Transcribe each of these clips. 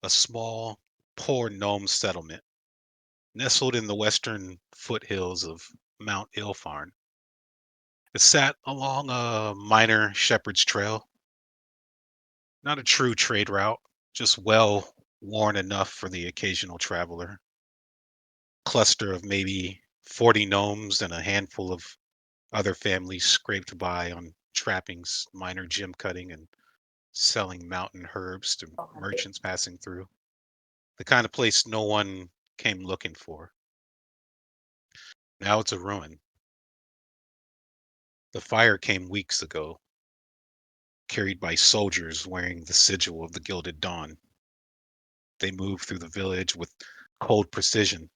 a small, poor gnome settlement nestled in the western foothills of Mount Ilfarn. It sat along a minor shepherd's trail, not a true trade route, just well worn enough for the occasional traveler. Cluster of maybe 40 gnomes and a handful of other families scraped by on trappings, minor gem cutting, and selling mountain herbs to merchants passing through. The kind of place no one came looking for. Now it's a ruin. The fire came weeks ago, carried by soldiers wearing the sigil of the Gilded Dawn. They moved through the village with cold precision,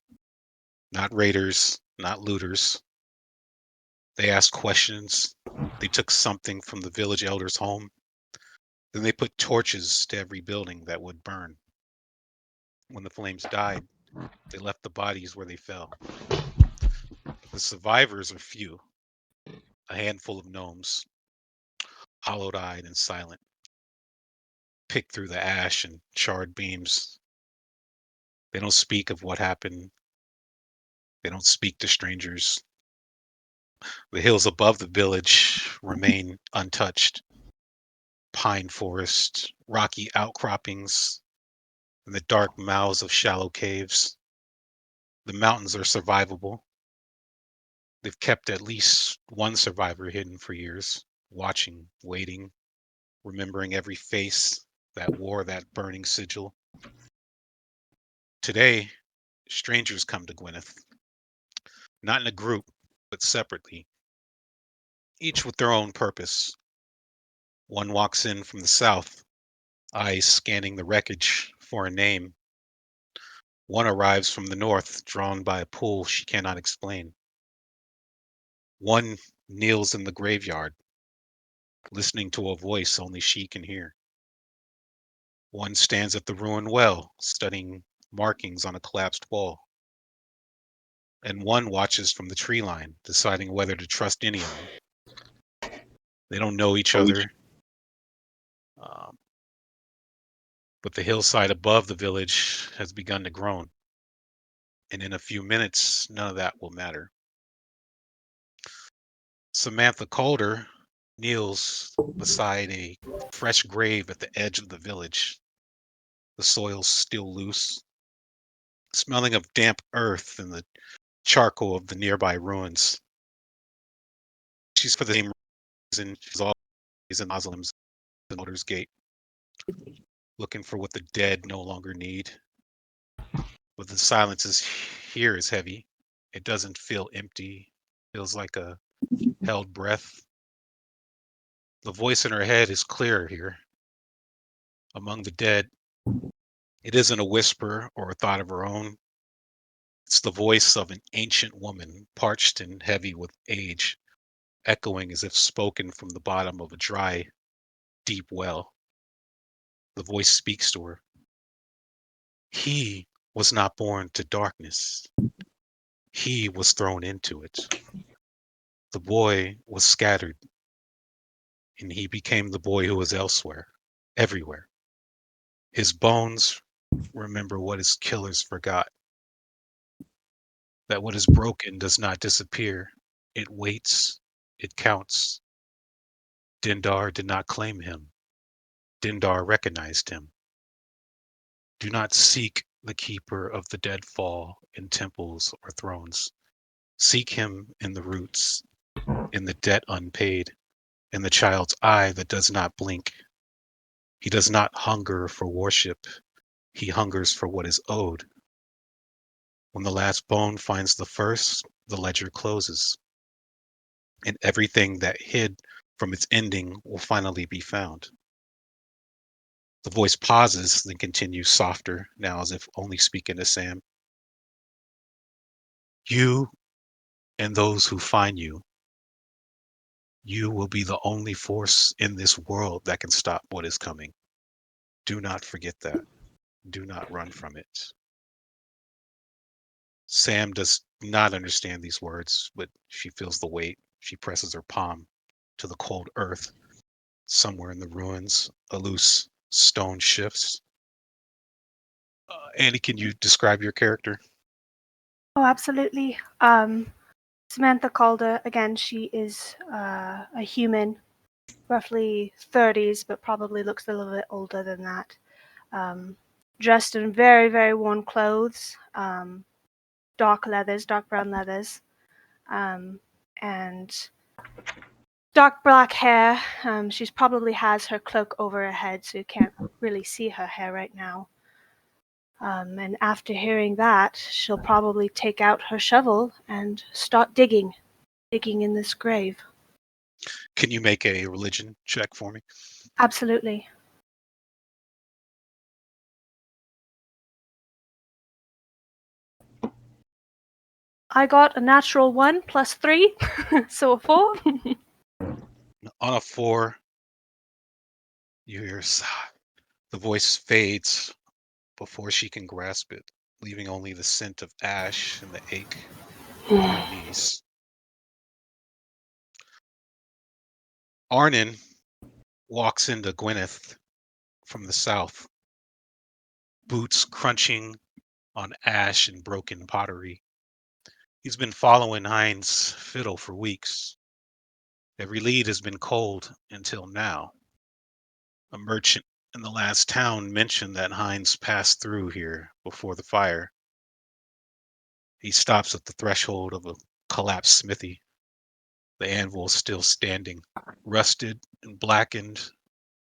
not raiders, not looters. They asked questions. They took something from the village elder's home. Then they put torches to every building that would burn. When the flames died, they left the bodies where they fell. The survivors are few, a handful of gnomes, hollowed-eyed and silent, picked through the ash and charred beams. They don't speak of what happened. They don't speak to strangers. The hills above the village remain untouched. Pine forest, rocky outcroppings, and the dark mouths of shallow caves. The mountains are survivable. They've kept at least one survivor hidden for years, watching, waiting, remembering every face that wore that burning sigil. Today, strangers come to Gwyneth, not in a group, but separately, each with their own purpose. One walks in from the south, eyes scanning the wreckage for a name. One arrives from the north, drawn by a pull she cannot explain. One kneels in the graveyard, listening to a voice only she can hear. One stands at the ruined well, studying markings on a collapsed wall. And one watches from the tree line, deciding whether to trust any of them. They don't know each other, um, but the hillside above the village has begun to groan. And in a few minutes, none of that will matter. Samantha Calder kneels beside a fresh grave at the edge of the village. The soil's still loose, smelling of damp earth and the charcoal of the nearby ruins. She's for the same reason she's always in mausoleums at Elder's Gate, looking for what the dead no longer need. But the silence here is heavy. It doesn't feel empty. It feels like a held breath. The voice in her head is clearer here. Among the dead, it isn't a whisper or a thought of her own. It's the voice of an ancient woman, parched and heavy with age, echoing as if spoken from the bottom of a dry, deep well. The voice speaks to her. He was not born to darkness. He was thrown into it. The boy was scattered, and he became the boy who was elsewhere, everywhere. His bones remember what his killers forgot. That what is broken does not disappear. It waits. It counts. Dindar did not claim him. Dindar recognized him. Do not seek the keeper of the deadfall in temples or thrones. Seek him in the roots, in the debt unpaid, in the child's eye that does not blink. He does not hunger for worship. He hungers for what is owed. When the last bone finds the first, the ledger closes, and everything that hid from its ending will finally be found. The voice pauses, then continues softer, now as if only speaking to Sam. You and those who find you, you will be the only force in this world that can stop what is coming. Do not forget that. Do not run from it. Sam does not understand these words, but she feels the weight. She presses her palm to the cold earth. Somewhere in the ruins, a loose stone shifts. Andy, can you describe your character? Oh, absolutely. Samantha Calder, again, she is a human, roughly 30s, but probably looks a little bit older than that. Dressed in very, very worn clothes, dark leathers, dark brown leathers, and dark black hair. She probably has her cloak over her head, so you can't really see her hair right now. And after hearing that, she'll probably take out her shovel and start digging in this grave. Can you make a religion check for me? Absolutely. I got a natural 1 plus 3, so a 4. On a 4, you hear a sigh. The voice fades before she can grasp it, leaving only the scent of ash and the ache in her knees. Arnin walks into Gwyneth from the south, boots crunching on ash and broken pottery. He's been following Gijs Fittle for weeks. Every lead has been cold until now. A merchant in the last town mentioned that Gijs passed through here before the fire. He stops at the threshold of a collapsed smithy. The anvil is still standing, rusted and blackened.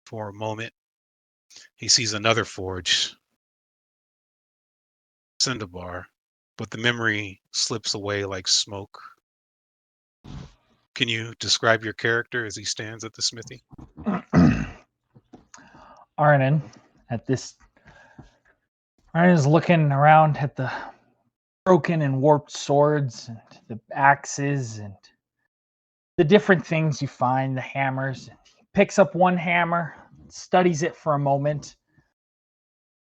For a moment, he sees another forge, Cinderbar, but the memory slips away like smoke. Can you describe your character as he stands at the smithy? Arnin is looking around at the broken and warped swords and the axes and the different things you find, the hammers. He picks up one hammer, studies it for a moment,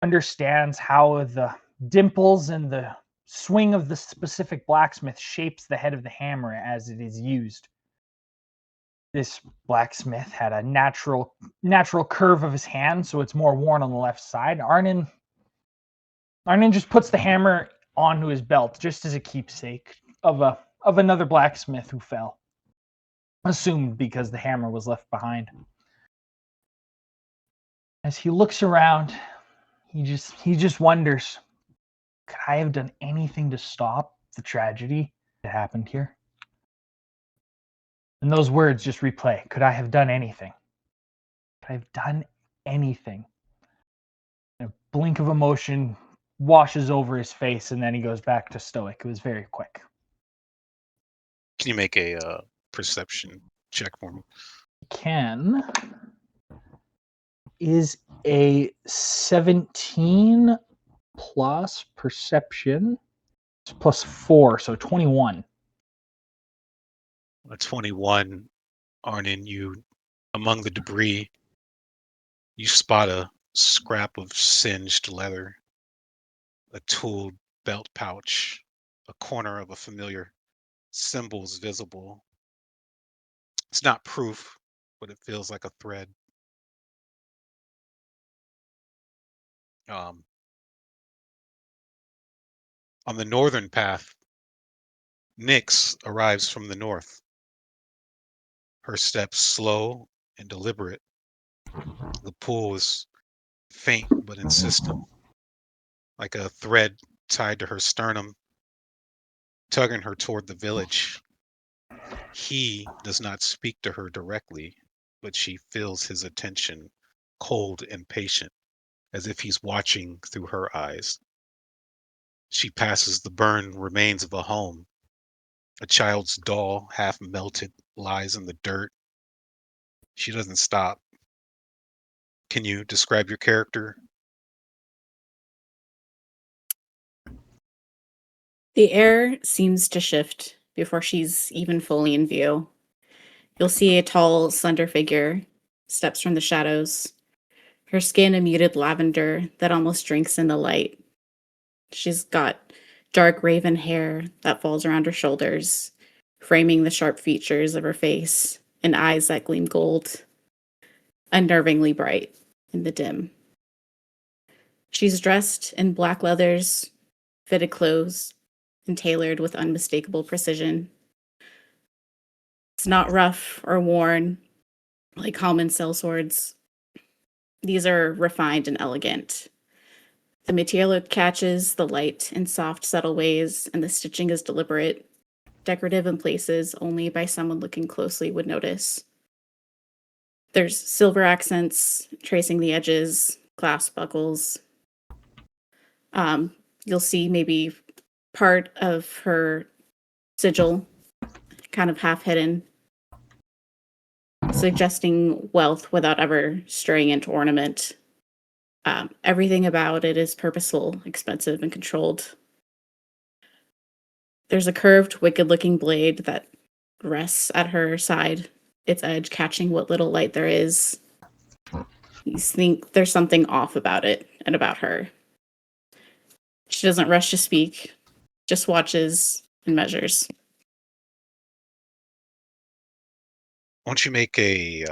understands how the dimples and the swing of the specific blacksmith shapes the head of the hammer as it is used. This blacksmith had a natural curve of his hand, so it's more worn on the left side. Arnin just puts the hammer onto his belt just as a keepsake of another blacksmith who fell, assumed because the hammer was left behind. As he looks around, he just wonders, could I have done anything to stop the tragedy that happened here? And those words just replay. Could I have done anything? Could I have done anything? A blink of emotion washes over his face, and then he goes back to stoic. It was very quick. Can you make a perception check for me? Can is a 17 plus perception plus 4, so 21. A 21, Arnin, you, among the debris, you spot a scrap of singed leather, a tooled belt pouch, a corner of a familiar symbols visible. It's not proof, but it feels like a thread. Um, on the northern path, Nyx arrives from the north, her steps slow and deliberate. The pull is faint but insistent, like a thread tied to her sternum, tugging her toward the village. He does not speak to her directly, but she feels his attention, cold and patient, as if he's watching through her eyes. She passes the burned remains of a home. A child's doll, half melted, lies in the dirt. She doesn't stop. Can you describe your character? The air seems to shift before she's even fully in view. You'll see a tall, slender figure steps from the shadows, her skin a muted lavender that almost drinks in the light. She's got dark raven hair that falls around her shoulders, framing the sharp features of her face and eyes that gleam gold, unnervingly bright in the dim. She's dressed in black leathers, fitted clothes, and tailored with unmistakable precision. It's not rough or worn like common sellswords. These are refined and elegant. The material catches the light in soft, subtle ways, and the stitching is deliberate, decorative in places only by someone looking closely would notice. There's silver accents tracing the edges, glass buckles. You'll see maybe part of her sigil kind of half hidden, suggesting wealth without ever straying into ornament. Everything about it is purposeful, expensive, and controlled. There's a curved, wicked-looking blade that rests at her side, its edge catching what little light there is. You think there's something off about it and about her. She doesn't rush to speak, just watches and measures. Why don't you make a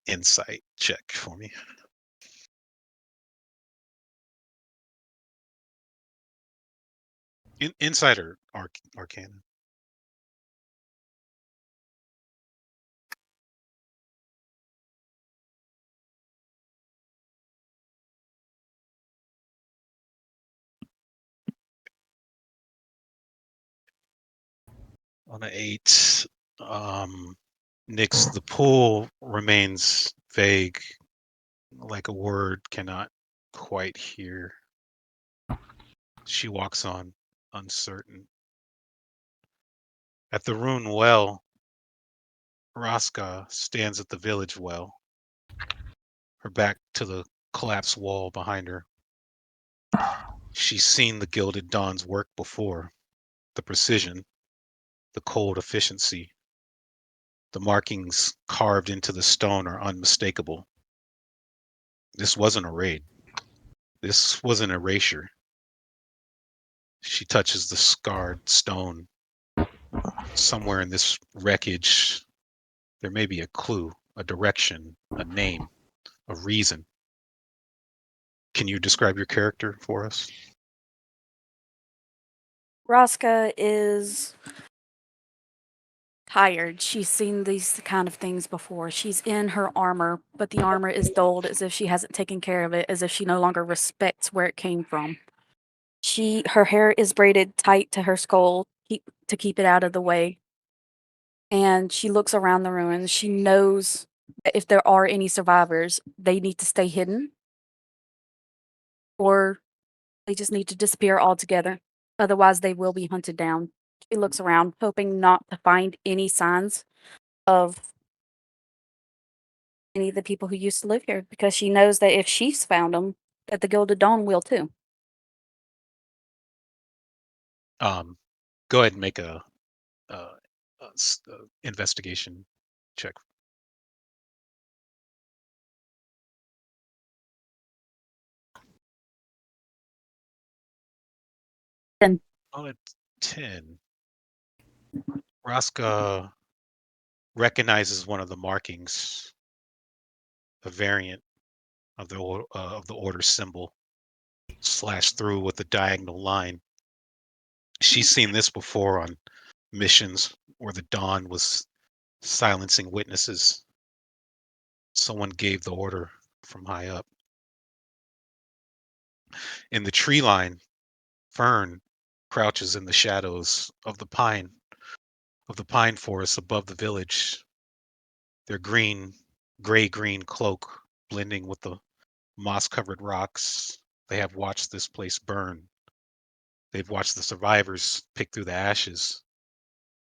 insight check for me? Insight or arcana? On an 8, Nyx, the pool remains vague, like a word cannot quite hear. She walks on, uncertain. At the ruined well, Raska stands at the village well, her back to the collapsed wall behind her. She's seen the Gilded Dawn's work before. The precision, the cold efficiency. The markings carved into the stone are unmistakable. This wasn't a raid. This was an erasure. She touches the scarred stone. Somewhere in this wreckage, there may be a clue, a direction, a name, a reason. Can you describe your character for us? Raska is tired. She's seen these kind of things before. She's in her armor, but the armor is dulled as if she hasn't taken care of it, as if she no longer respects where it came from. Her hair is braided tight to her skull to keep it out of the way. And she looks around the ruins. She knows that if there are any survivors, they need to stay hidden, or they just need to disappear altogether. Otherwise, they will be hunted down. She looks around, hoping not to find any signs of any of the people who used to live here, because she knows that if she's found them, that the Gilded Dawn will too. Go ahead and make a investigation check. And On a 10, Raska recognizes one of the markings, a variant of the order symbol, slashed through with a diagonal line. She's seen this before on missions where the Dawn was silencing witnesses. Someone gave the order from high up. In the tree line, Fern crouches in the shadows of the pine forest above the village. Their gray-green cloak blending with the moss-covered rocks. They have watched this place burn. They've watched the survivors pick through the ashes.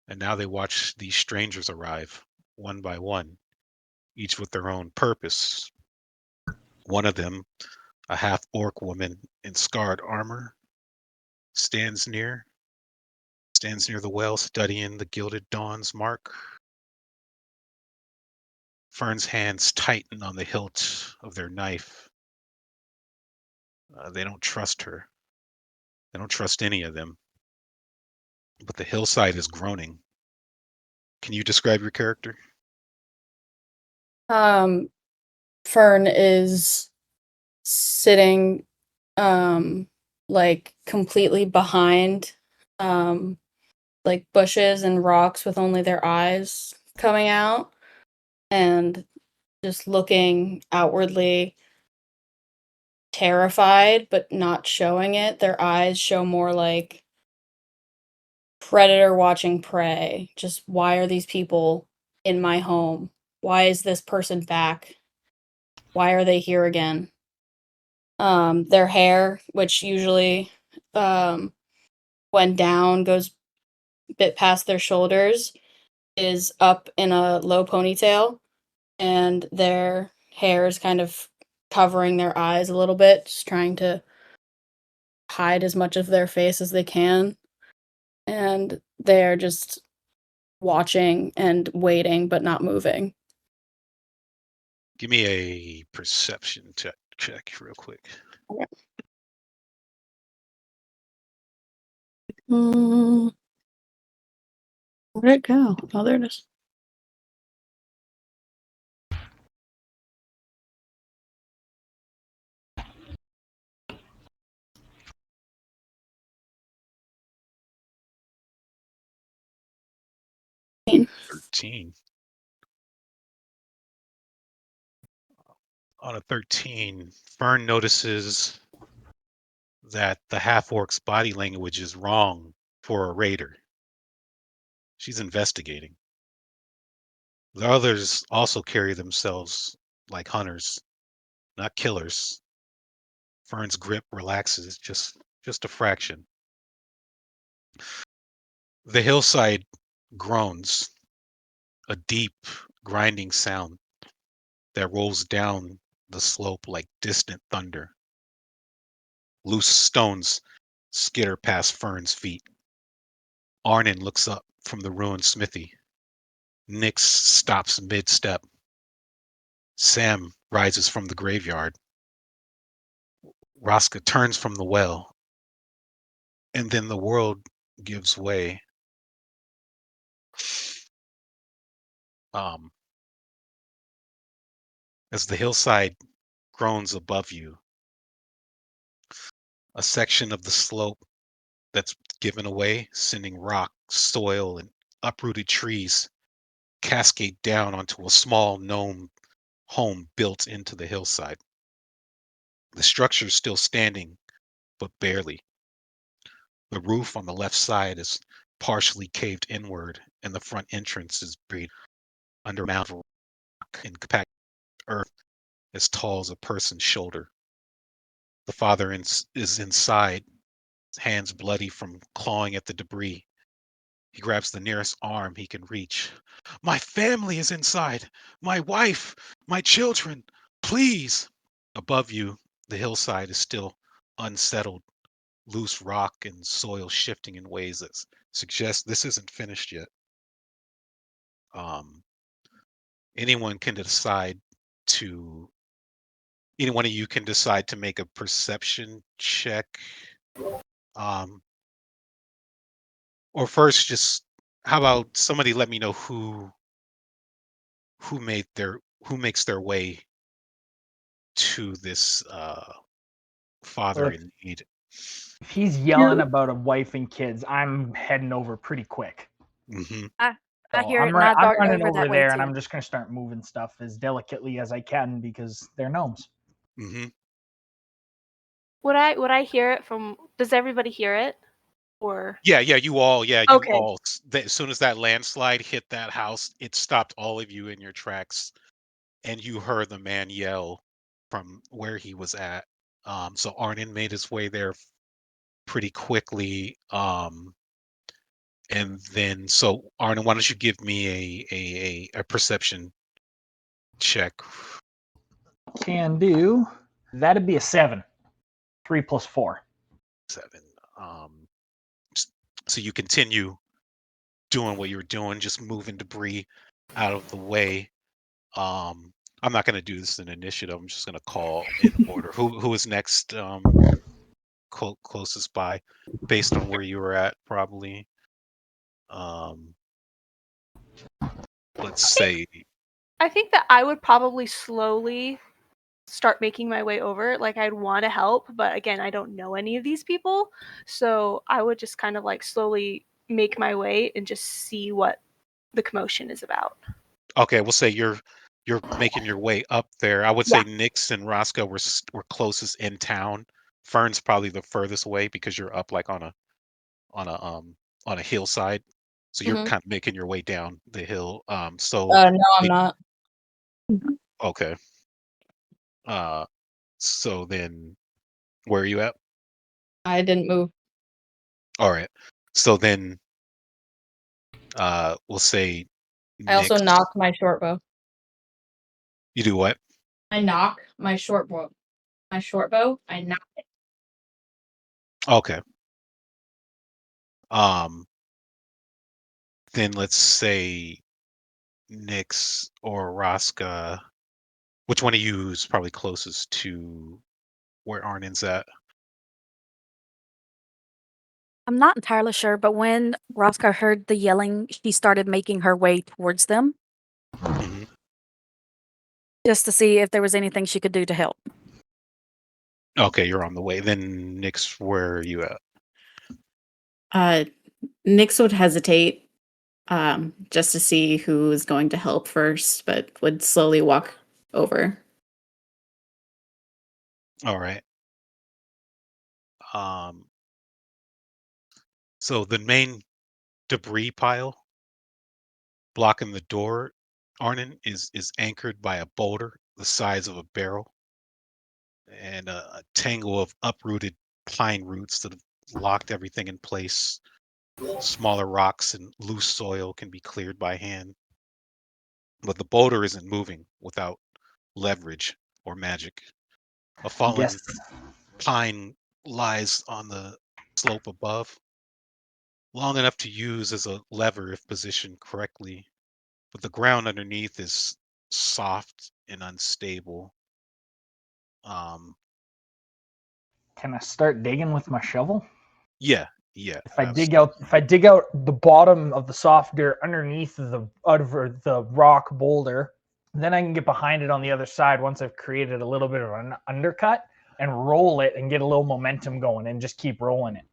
And now they watch these strangers arrive, one by one, each with their own purpose. One of them, a half-orc woman in scarred armor, stands near the well, studying the Gilded Dawn's mark. Fern's hands tighten on the hilt of their knife. They don't trust her. They don't trust any of them. But the hillside is groaning. Can you describe your character? Fern is sitting like completely behind like bushes and rocks with only their eyes coming out and just looking outwardly terrified but not showing it. Their eyes show more like predator watching prey. Just why are these people in my home? Why is this person back? Why are they here again? Their hair, which usually when down goes a bit past their shoulders, is up in a low ponytail, and their hair is kind of covering their eyes a little bit, just trying to hide as much of their face as they can. And they're just watching and waiting, but not moving. Give me a perception check real quick. Where'd it go? Oh, there it is. $13. On a 13, Fern notices that the half-orc's body language is wrong for a raider. She's investigating. The others also carry themselves like hunters, not killers. Fern's grip relaxes just a fraction. The hillside groans, a deep, grinding sound that rolls down the slope like distant thunder. Loose stones skitter past Fern's feet. Arnin looks up from the ruined smithy. Nyx stops mid-step. Sam rises from the graveyard. Raska turns from the well. And then the world gives way. As the hillside groans above you, a section of the slope that's given away, sending rock, soil, and uprooted trees cascade down onto a small gnome home built into the hillside. The structure is still standing, but barely. The roof on the left side is partially caved inward, and the front entrance is buried under a mound of rock and compact earth as tall as a person's shoulder. The father is inside, his hands bloody from clawing at the debris. He grabs the nearest arm he can reach. My family is inside. My wife, my children, please. Above you, the hillside is still unsettled, loose rock and soil shifting in ways that suggest this isn't finished yet. Anyone can decide to. Any one of you can decide to make a perception check. Or first, just how about somebody let me know who makes their way to this father Well, in need. If he's yelling about a wife and kids, I'm heading over pretty quick. Mm-hmm. I hear it, I'm, and I I'm dart running over over that way there, and too. I'm just going to start moving stuff as delicately as I can because they're gnomes. Mm-hmm. Would I hear it from? Does everybody hear it? Or Yeah, you all. Okay. As soon as that landslide hit that house, it stopped all of you in your tracks, and you heard the man yell from where he was at. So Arnin made his way there pretty quickly. And then, so Arnin, why don't you give me a perception check? Can do. That'd be a 7. 3 plus 4. 7. So you continue doing what you're doing, just moving debris out of the way. I'm not going to do this in initiative. I'm just going to call in order. Who is next? Closest by, based on where you were at, probably. Let's say. I think that I would probably slowly start making my way over. Like, I'd want to help, but again, I don't know any of these people, so I would just kind of like slowly make my way and just see what the commotion is about. Okay, we'll say you're making your way up there. I would Yeah. say Nyx and Raska were closest in town. Fern's probably the furthest away because you're up like on a hillside. So you're Mhm. kind of making your way down the hill. So No, I'm it- not. okay. So then where are you at? I didn't move. All right. So then we'll say I also Nyx. knocked my short bow. You do what? I knock my short bow. My short bow, I knock it. Okay. Then let's say Nyx or Raska. Which one of you is probably closest to where Arnin's at? I'm not entirely sure, but when Raska heard the yelling, she started making her way towards them Mhm. just to see if there was anything she could do to help. Okay, you're on the way. Then Nyx, where are you at? Nyx would hesitate just to see who is going to help first, but would slowly walk over. All right. So the main debris pile blocking the door, Arnin, is anchored by a boulder the size of a barrel and a tangle of uprooted pine roots that have locked everything in place. Smaller rocks and loose soil can be cleared by hand, but the boulder isn't moving without leverage or magic. A I guess fallen pine lies on the slope above, long enough to use as a lever if positioned correctly, but the ground underneath is soft and unstable. Um, can I start digging with my shovel? yeah, yeah. If I dig out the bottom of the soft dirt underneath the rock boulder, then I can get behind it on the other side once I've created a little bit of an undercut and roll it and get a little momentum going and just keep rolling it.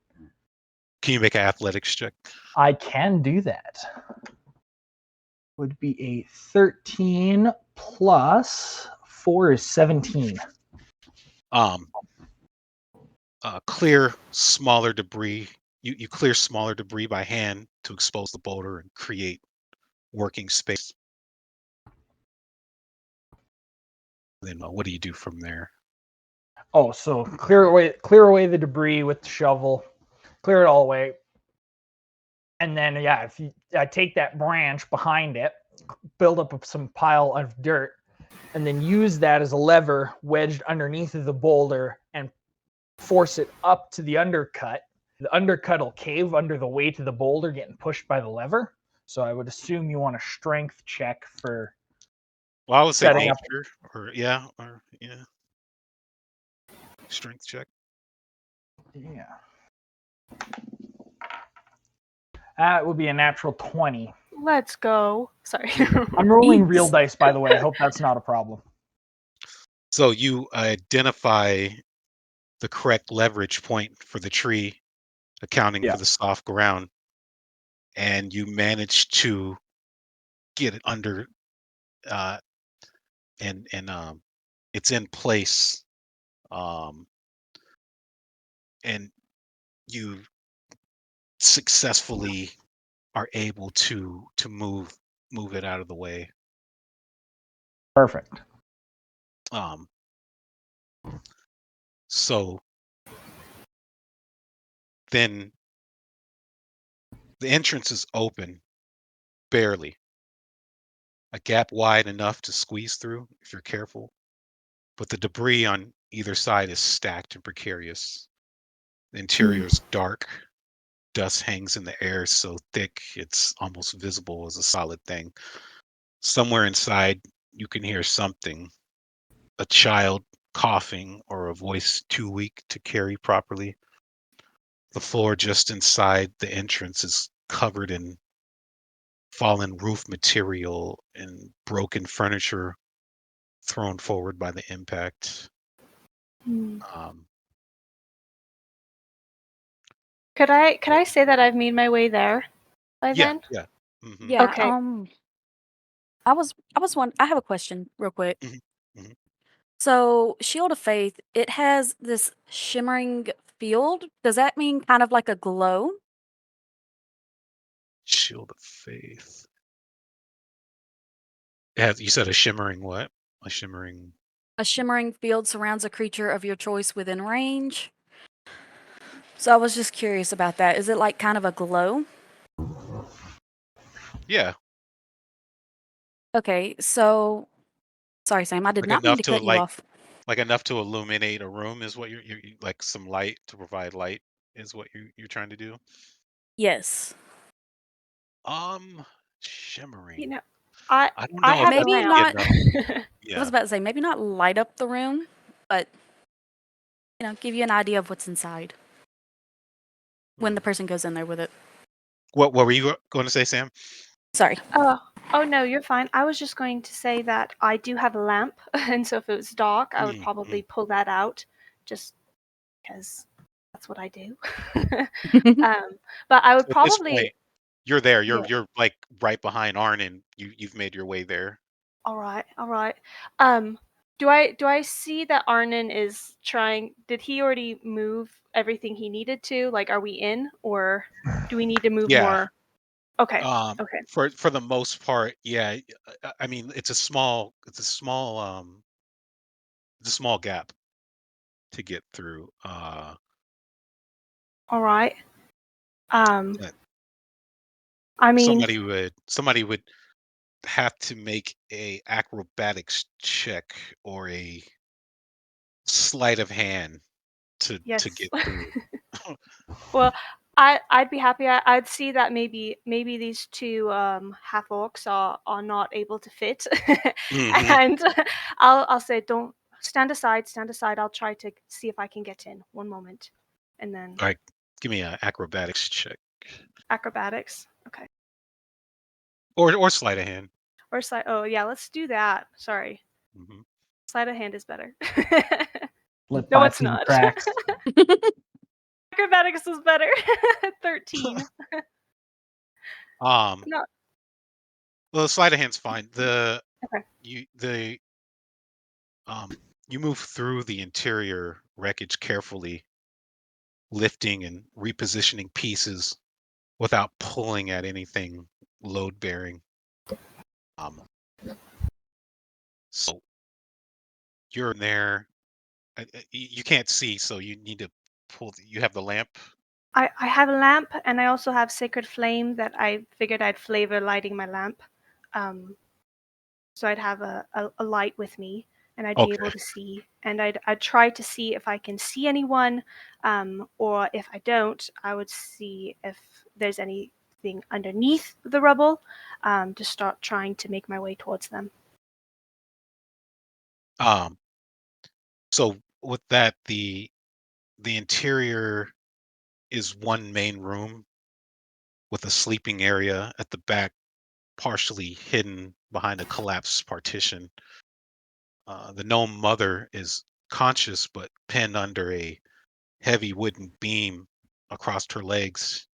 Can you make an athletics check? I can do that. Would be a 13 plus 4 is 17. Clear smaller debris. You clear smaller debris by hand to expose the boulder and create working space. Then what do you do from there? Oh, so clear away the debris with the shovel, clear it all away, and then if I take that branch behind it, build up some pile of dirt, and then use that as a lever wedged underneath of the boulder and force it up to the undercut. The undercut will cave under the weight of the boulder getting pushed by the lever. So I would assume you want a strength check for Well, I would say setting up. nature, or strength check. Yeah. That would be a natural 20. Let's go. Sorry. I'm rolling Thanks. real dice, by the way. I hope that's not a problem. So you identify the correct leverage point for the tree, accounting Yeah. for the soft ground, and you manage to get it under, and it's in place, and you successfully are able to move it out of the way. Perfect. So then the entrance is open, barely. A gap wide enough to squeeze through if you're careful, but the debris on either side is stacked and precarious. The interior is dark. Dust hangs in the air so thick it's almost visible as a solid thing. Somewhere inside, you can hear something, a child coughing or a voice too weak to carry properly. The floor just inside the entrance is covered in fallen roof material and broken furniture. thrown forward by the impact. Hmm. Um, Could I say that I've made my way there by yeah, then? yeah. Mm-hmm. Yeah. Okay. I was I have a question real quick. Mhm, mhm. So, Shield of Faith, it has this shimmering field. Does that mean kind of like a glow? Shield of Faith. You said a shimmering what? A shimmering. A shimmering field surrounds a creature of your choice within range. So I was just curious about that. Is it like kind of a glow? Yeah, Okay, so sorry, Sam, I did like not mean enough to to cut you off. like enough to illuminate a room is what like some light to provide light is what you're trying to do. Yes. Shimmering. You know, I I don't I know if have a that Maybe would be lamp. not enough. I was Yeah. about to say maybe not light up the room, but give you an idea of what's inside when the Hmm. person goes in there with it. What were you going to say, Sam? Sorry. Oh no, you're fine. I was just going to say that I do have a lamp, and so if it was dark, I would Mm, probably mm. pull that out, just because that's what I do. But I would So at this probably. point, you're there. Yeah. You're like right behind Arnin. You've made your way there. All right, all right. Um, do I see that Arnin is trying? Did he already move everything he needed to? Like, are we in, or do we need to move Yeah. more? Okay, Um, okay. for the most part, yeah. I mean, it's a small gap to get through. All right. But I mean, somebody would have to make a acrobatics check or a sleight of hand to yes. get through. Well, I'd be happy. I'd see that maybe these two half orcs are not able to fit, Hmm. and I'll say, don't stand aside, stand aside. I'll try to see if I can get in. One moment, and then All right, give me an acrobatics check acrobatics. Okay. or sleight of hand. Or sleight. Oh yeah, let's do that. Sorry, Hmm. sleight of hand is better. Lip No, by it's some not. cracks. Acrobatics is better. 13. Um, No. well, the sleight of hand's fine. Okay. You the you move through the interior wreckage carefully, lifting and repositioning pieces without pulling at anything load bearing. Um, so you're in there. You can't see, so you need to pull. You have the lamp. I have a lamp, and I also have sacred flame that I figured I'd flavor lighting my lamp. Um, so I'd have a light with me, and I'd be able Okay. to see. And I'd try to see if I can see anyone, or if I don't, I would see if there's anything underneath the rubble, to start trying to make my way towards them. Um, so with that, the interior is one main room with a sleeping area at the back, partially hidden behind a collapsed partition. The gnome mother is conscious but pinned under a heavy wooden beam across her legs.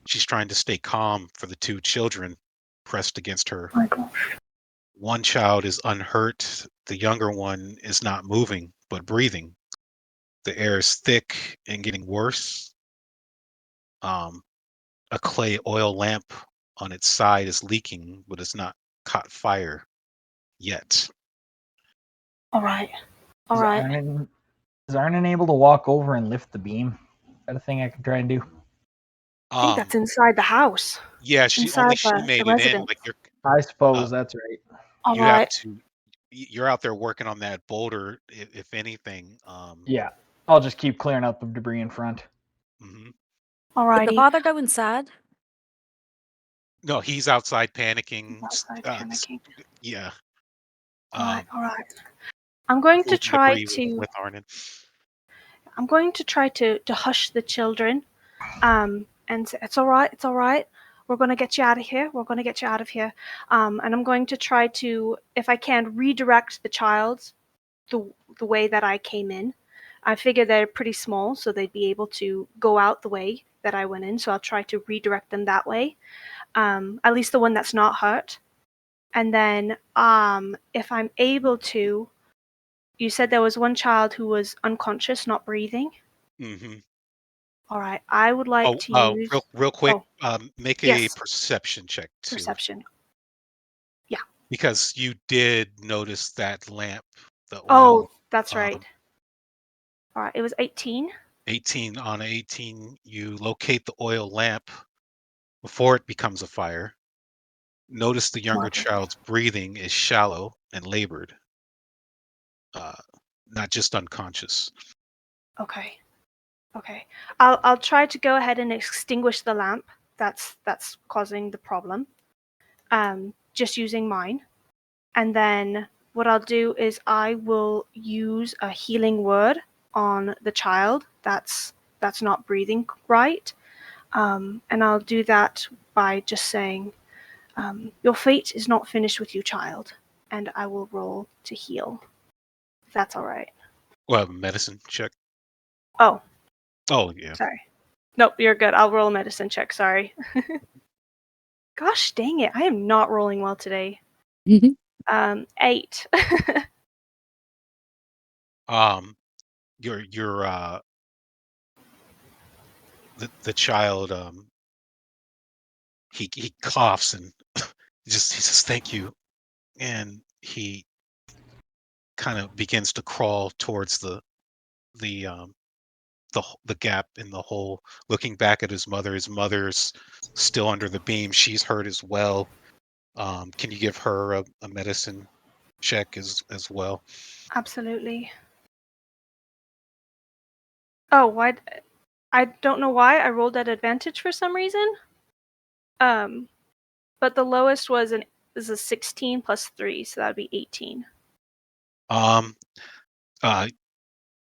She's trying to stay calm for the two children pressed against her. My gosh. One child is unhurt. The younger one is not moving but breathing. The air is thick and getting worse. Um, a clay oil lamp on its side is leaking, but it's not caught fire yet. All right. All Is right. Arnin, is Arnin able to walk over and lift the beam? Is that a thing I can try and do? I think Um, that's inside the house, yeah, inside she the made it in. residence. Like I uh, suppose that's right. All you have right. to. You're out there working on that boulder, if anything. Yeah, I'll just keep clearing out the debris in front. Mhm. All Did the righty. father go inside? No, he's outside panicking. Outside panicking. Yeah, All right. um, All right. I'm going to moving try debris to. with Arnin. I'm going to try to hush the children, and say, it's all right. It's all right. we're going to get you out of here. We're going to get you out of here. And I'm going to try to, if I can, redirect the child the way that I came in. I figure they're pretty small, so they'd be able to go out the way that I went in. So I'll try to redirect them that way. At least the one that's not hurt. And then if I'm able to, you said there was one child who was unconscious, not breathing. Mm-hmm. All right. I would like to use... real quick, make a yes. perception check too. Perception. Yeah. Because you did notice that lamp, the oil. Oh, that's right. All right. It was 18. 18 on 18, you locate the oil lamp before it becomes a fire. Notice the younger child's breathing is shallow and labored, not just unconscious. Okay. Okay. I'll try to go ahead and extinguish the lamp. That's causing the problem. Just using mine. And then what I'll do is I will use a healing word on the child that's not breathing right. And I'll do that by just saying, your fate is not finished with you, child. And I will roll to heal. If that's all right. Well, medicine check. Oh, Yeah. sorry. Nope, you're good. I'll roll a medicine check. Sorry. Gosh dang it. I am not rolling well today. 8. Your the child, he coughs and he says thank you, and he kind of begins to crawl towards the gap in the hole, looking back at his mother. His mother's still under the beam. She's hurt as well. Can you give her a medicine check as well? Absolutely. Oh, why? I don't know why I rolled at advantage for some reason. But the lowest was a 16 plus 3, so that'd be 18.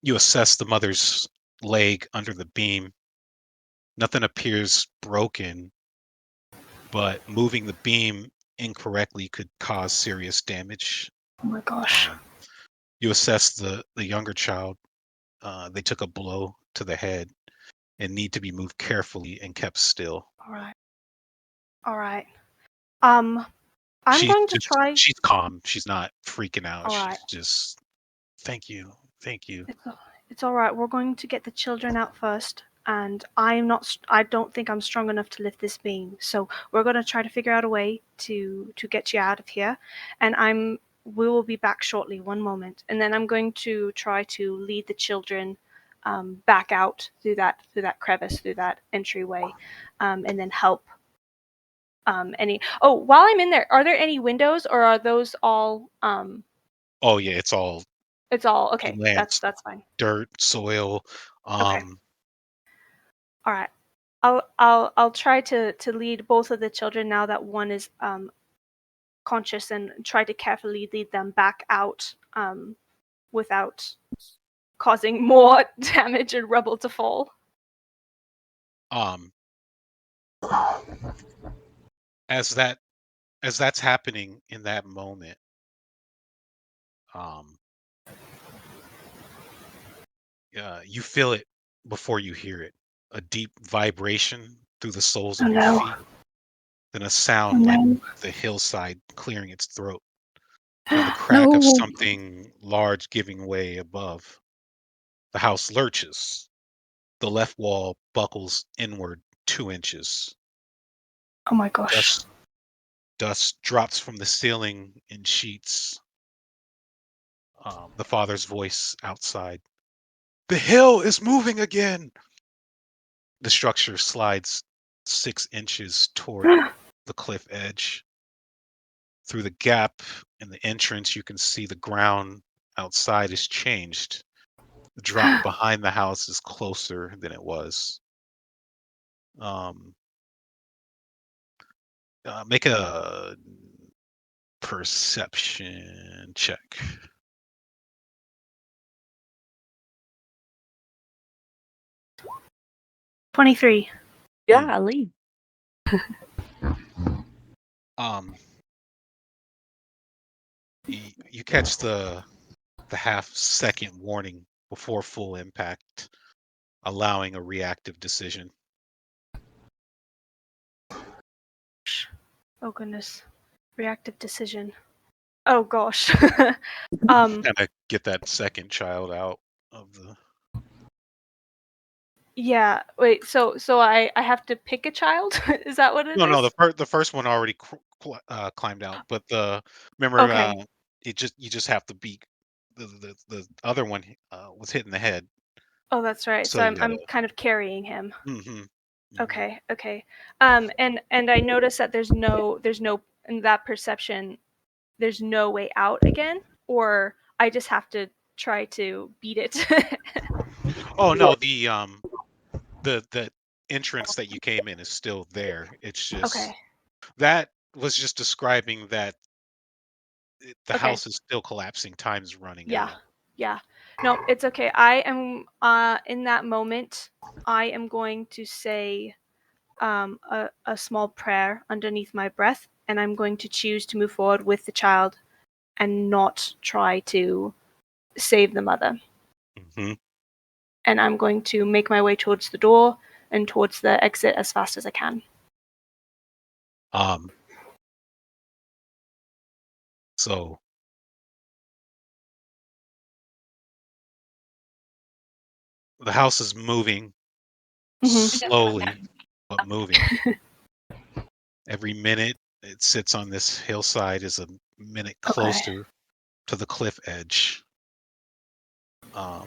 You assess the mother's leg under the beam. Nothing appears broken, but moving the beam incorrectly could cause serious damage. Oh my gosh. You assess the younger child. They took a blow to the head and need to be moved carefully and kept still. All right. I'm going to try. She's calm. She's not freaking out. All She's right. just, thank you. It's all right. We're going to get the children out first, and I don't think I'm strong enough to lift this beam. So we're going to try to figure out a way to get you out of here, and we will be back shortly. One moment, and then I'm going to try to lead the children back out through that crevice, through that entryway, and then help. While I'm in there, are there any windows, or are those all? Oh yeah, it's all okay. Plants, That's fine. dirt, soil. Okay. All right. I'll try to lead both of the children now that one is conscious, and try to carefully lead them back out without causing more damage and rubble to fall. As that's happening in that moment, you feel it before you hear it. A deep vibration through the soles of your feet. Then a sound like the hillside clearing its throat. And the crack of something large giving way above. The house lurches. The left wall buckles inward 2 inches. Oh my gosh. Dust drops from the ceiling in sheets. The father's voice outside. The hill is moving again. The structure slides 6 inches toward the cliff edge. Through the gap in the entrance, you can see the ground outside is changed. The drop behind the house is closer than it was. Make a perception check. 23. Golly. You catch the half-second warning before full impact, allowing a reactive decision. Oh goodness. Reactive decision. Oh gosh. Kind of get that second child out of the. Yeah. Wait. So I have to pick a child. Is that what it is? No, the first one already climbed out, but remember, Okay. you just have to beat the other one was hitting the head, Oh, that's right. so So you I'm gotta. kind of carrying him. Mm-hmm. Okay. Okay. And I noticed that there's no in that perception. There's no way out again, or I just have to try to beat it. Oh no, the entrance that you came in is still there. It's just Okay. that was just describing that the Okay. house is still collapsing. Time's running Yeah. out. Yeah. No, it's okay. I am in that moment. I am going to say a small prayer underneath my breath, and I'm going to choose to move forward with the child and not try to save the mother. Hmm. And I'm going to make my way towards the door and towards the exit as fast as I can. So the house is moving slowly, but moving. Every minute it sits on this hillside is a minute Okay. closer to the cliff edge. The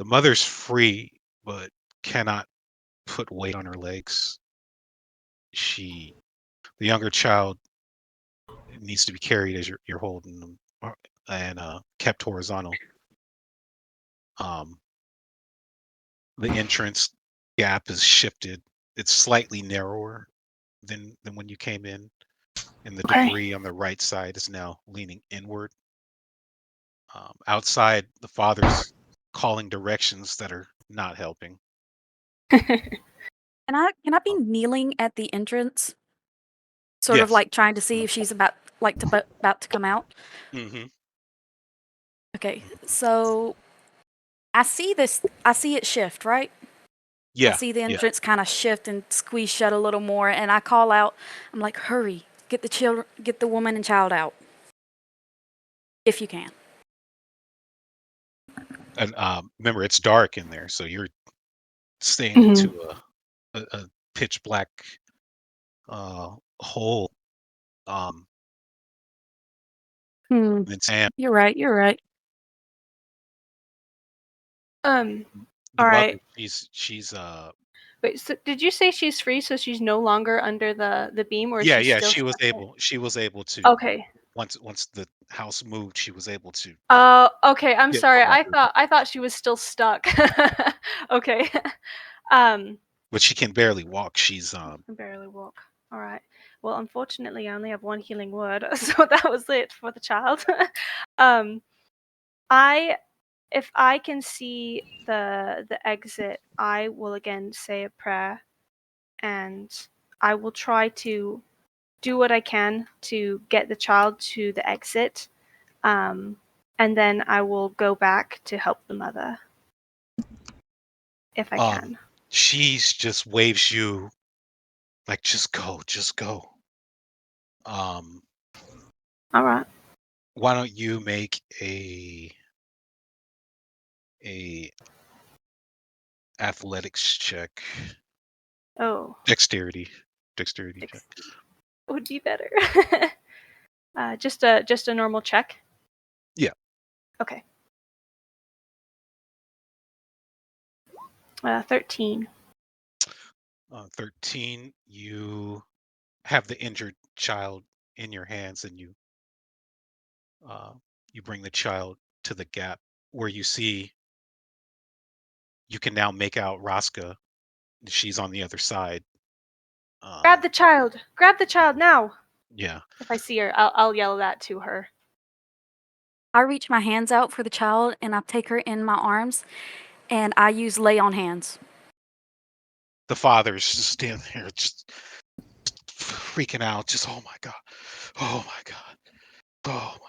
mother's free, but cannot put weight on her legs. The younger child needs to be carried as you're holding them, and kept horizontal. The entrance gap is shifted. It's slightly narrower than when you came in, and the Okay. debris on the right side is now leaning inward. Outside, the father's calling directions that are not helping. Can I be kneeling at the entrance, sort of Yes. like trying to see if she's about to come out? Mm-hmm. Okay, so I see it shift, right? Yeah. I see the Yeah. entrance kind of shift and squeeze shut a little more, and I call out. I'm like, "Hurry! Get the woman and child out, if you can." And remember, it's dark in there, so you're staying Mhm. into a pitch black hole. And Sam, You're right. You're right. the All mother, right. she's Wait, so did you say she's free, so she's no longer under the beam, or is yeah, she still she was stuck there? able to Okay. once the house moved, she was able to Okay. I'm get sorry. from under, I thought she was still stuck. Okay. Um, but she can barely walk. She's I can barely walk. All right. Well, unfortunately, I only have one healing word, so that was it for the child. um, if I can see the exit, I will again say a prayer, and I will try to do what I can to get the child to the exit, and then I will go back to help the mother if I can. she's just waves you like, just go, just go. All right. Why don't you make a athletics check, Oh, dexterity check. would be better. Just a normal check. Yeah. Okay. 13. 13. You have the injured child in your hands, and you bring the child to the gap where you can now make out Raska. She's on the other side. Grab the child! Grab the child now! Yeah. If I see her, I'll yell that to her. I reach my hands out for the child, and I take her in my arms, and I use lay on hands. The father's just standing there, just freaking out. Just oh my god, oh my god, oh my.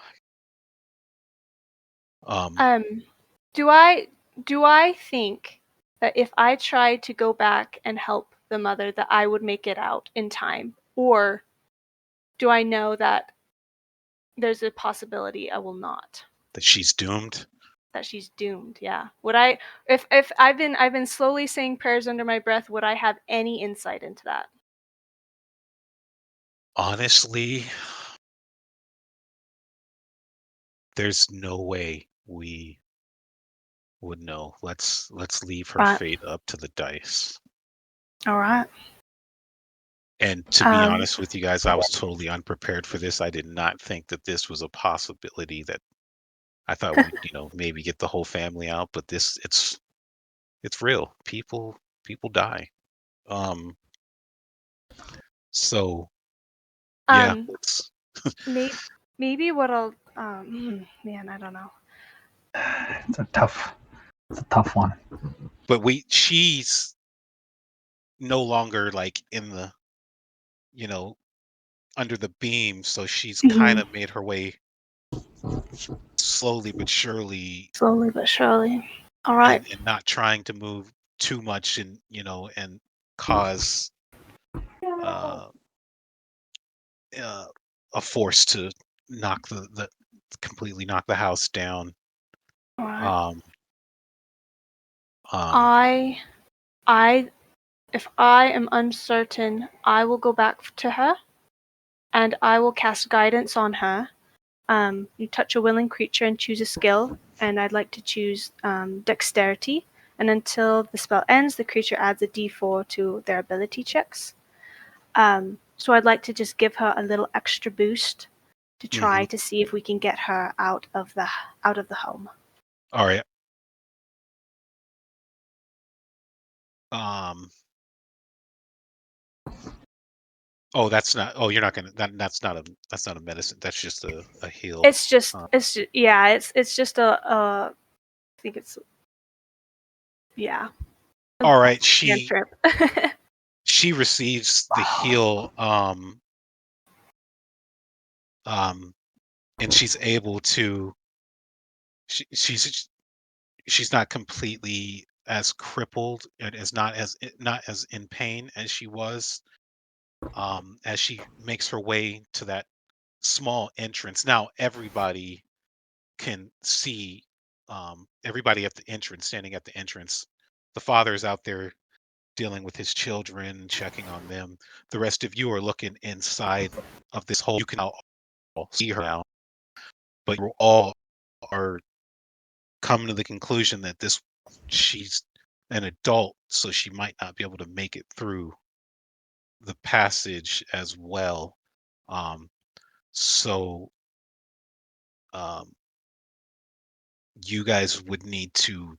Do I think that if I tried to go back and help the mother that I would make it out in time? Or do I know that there's a possibility I will not? That she's doomed. That she's doomed, yeah. Would I if I've been slowly saying prayers under my breath, would I have any insight into that? Honestly, there's no way we would know. Let's leave her Right. fate up to the dice. Alright. And to be honest with you guys, I was totally unprepared for this. I did not think that this was a possibility. That I thought we'd, maybe get the whole family out, but it's real. People die. So yeah, it's maybe what I'll man, I don't know. It's a tough one. but she's no longer like in the under the beam, so she's kind of made her way slowly but surely, All right. and not trying to move too much, and and cause a force to knock the completely knock the house down. All right. Um, If I am uncertain, I will go back to her, and I will cast guidance on her. You touch a willing creature and choose a skill, and I'd like to choose dexterity. And until the spell ends, the creature adds a d4 to their ability checks. So I'd like to just give her a little extra boost to try to see if we can get her out of the home. All right. Oh, that's not. Oh, you're not gonna. That's not a medicine. That's just a heal. It's just it's just a I think it's yeah. All right. Cantrip. She receives the heal. And she's able to. She's not completely as crippled and is not as in pain as she was. As she makes her way to that small entrance. Now everybody can see, everybody at the entrance, standing at the entrance. The father is out there dealing with his children, checking on them. The rest of you are looking inside of this hole. You can all see her now, but you all are coming to the conclusion that she's an adult, so she might not be able to make it through the passage as well. So you guys would need to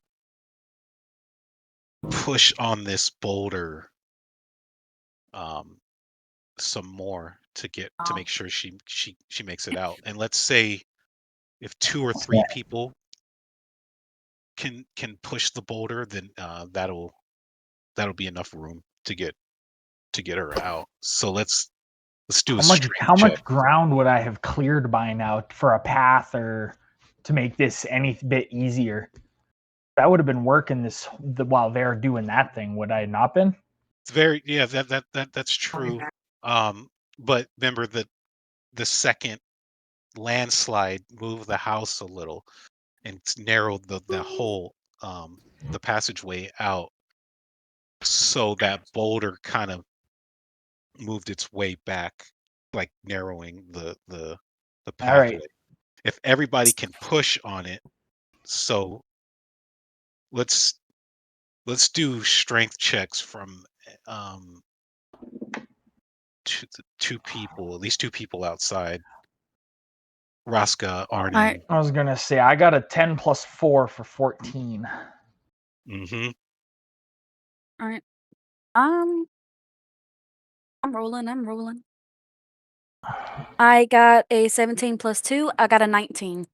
push on this boulder some more to make sure she makes it out. And let's say if 2 or 3 people can push the boulder, then that'll be enough room to get her out. So let's do a strength How check. much ground would I have cleared by now for a path or to make this any bit easier? That would have been working while they're doing that thing. Would I not been? It's very that's true. But remember that the second landslide moved the house a little and narrowed the whole the passageway out, so that boulder kind of moved its way back, like narrowing the pathway. Right. If everybody can push on it, so let's do strength checks from two people, at least 2 people outside. Raska, Arnin. I was gonna say I got a 10 plus 4 for 14. Mm-hmm. All right. I'm rolling. I got a 17 plus 2. I got a 19.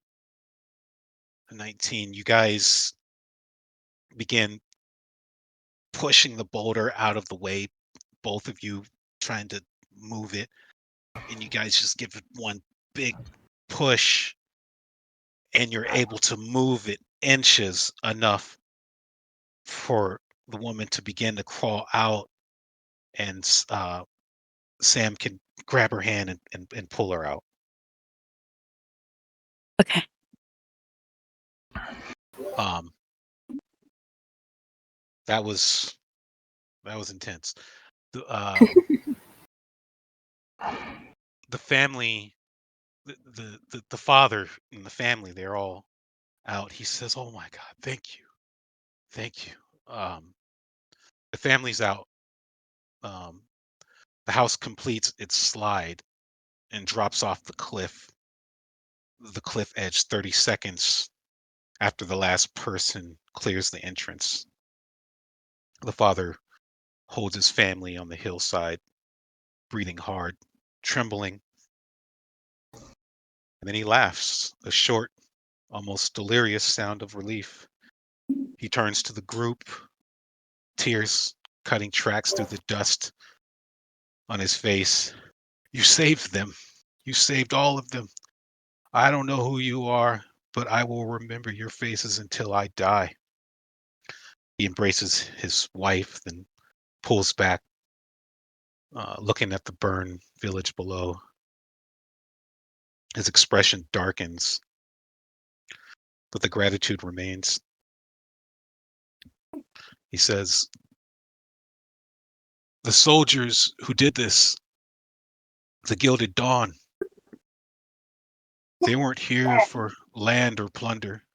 19. You guys begin pushing the boulder out of the way. Both of you trying to move it, and you guys just give it one big push, and you're able to move it inches enough for the woman to begin to crawl out, and Sam can grab her hand and pull her out. Okay. Um, that was intense. The the family, the father and the family, they're all out. He says, "Oh my God, thank you, thank you." The family's out. Um, the house completes its slide and drops off the cliff edge 30 seconds after the last person clears the entrance. The father holds his family on the hillside, breathing hard, trembling, and then he laughs, a short, almost delirious sound of relief. He turns to the group, tears cutting tracks through the dust on his face. "You saved them. You saved all of them. I don't know who you are, but I will remember your faces until I die." He embraces his wife, then pulls back, looking at the burned village below. His expression darkens, but the gratitude remains. He says, "The soldiers who did this, the Gilded Dawn, they weren't here for land or plunder.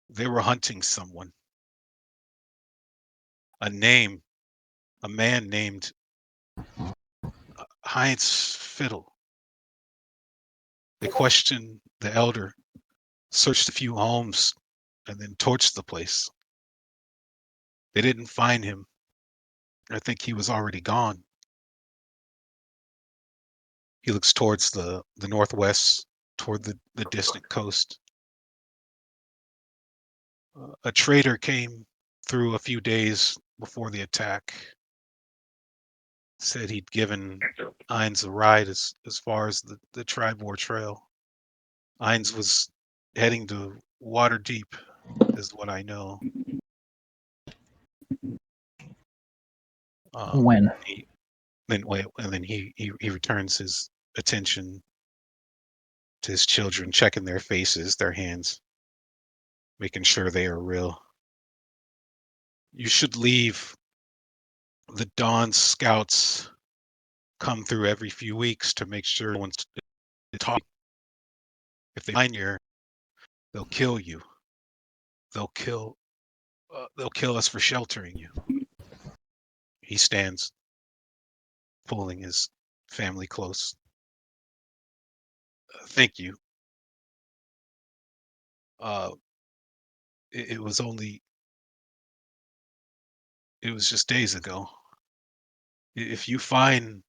They were hunting someone. A man named Gijs Fittle. They questioned the elder, searched a few homes, and then torched the place. They didn't find him. I think he was already gone." He looks towards the northwest, toward the distant coast. A trader came through a few days before the attack. Said he'd given Ainz a ride as far as the Tribor Trail. Ainz was heading to Waterdeep, is what I know. When? Then he returns his attention to his children, checking their faces, their hands, making sure they are real. "You should leave. The Dawn scouts come through every few weeks to make sure no one's talking. If they find you, they'll kill you. They'll kill us for sheltering you." He stands, pulling his family close. "Thank you. Uh, it was just days ago. If you find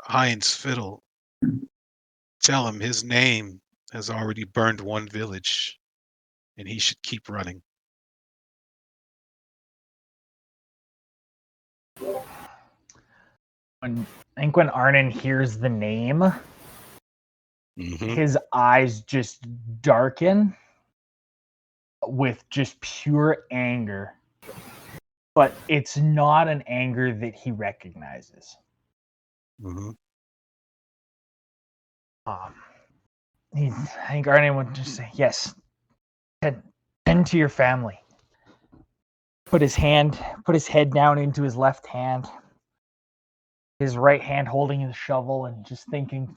Gijs Fittle, tell him his name has already burned one village, and he should keep running." I think when Arnin hears the name, Mhm. his eyes just darken with just pure anger. But it's not an anger that he recognizes. Mhm. I think Arnin would just say, "Yes, tend to your family." Put his head down into his left hand, his right hand holding his shovel, and just thinking.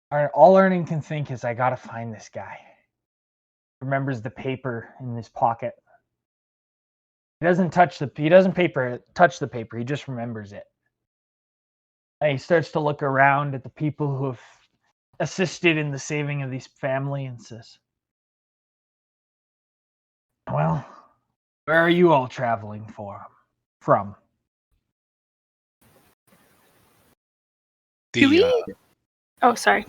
All Arnin can think is, "I gotta find this guy." Remembers the paper in his pocket. He doesn't touch the paper. He just remembers it. And he starts to look around at the people who have assisted in the saving of this family and says, "Well, where are you all traveling from?" Do we? Oh, sorry.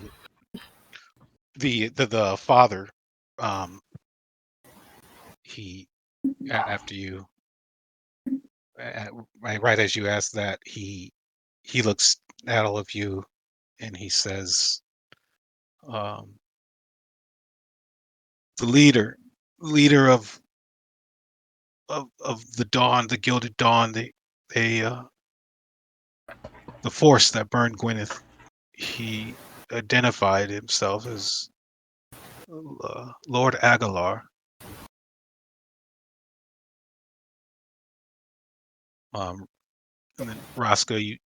The father, he after you, right as you asked that, he he looks at all of you and he says, the leader of the Dawn, the Gilded Dawn, the force that burned Gwyneth, he identified himself as Lord Agallar. And then Raska,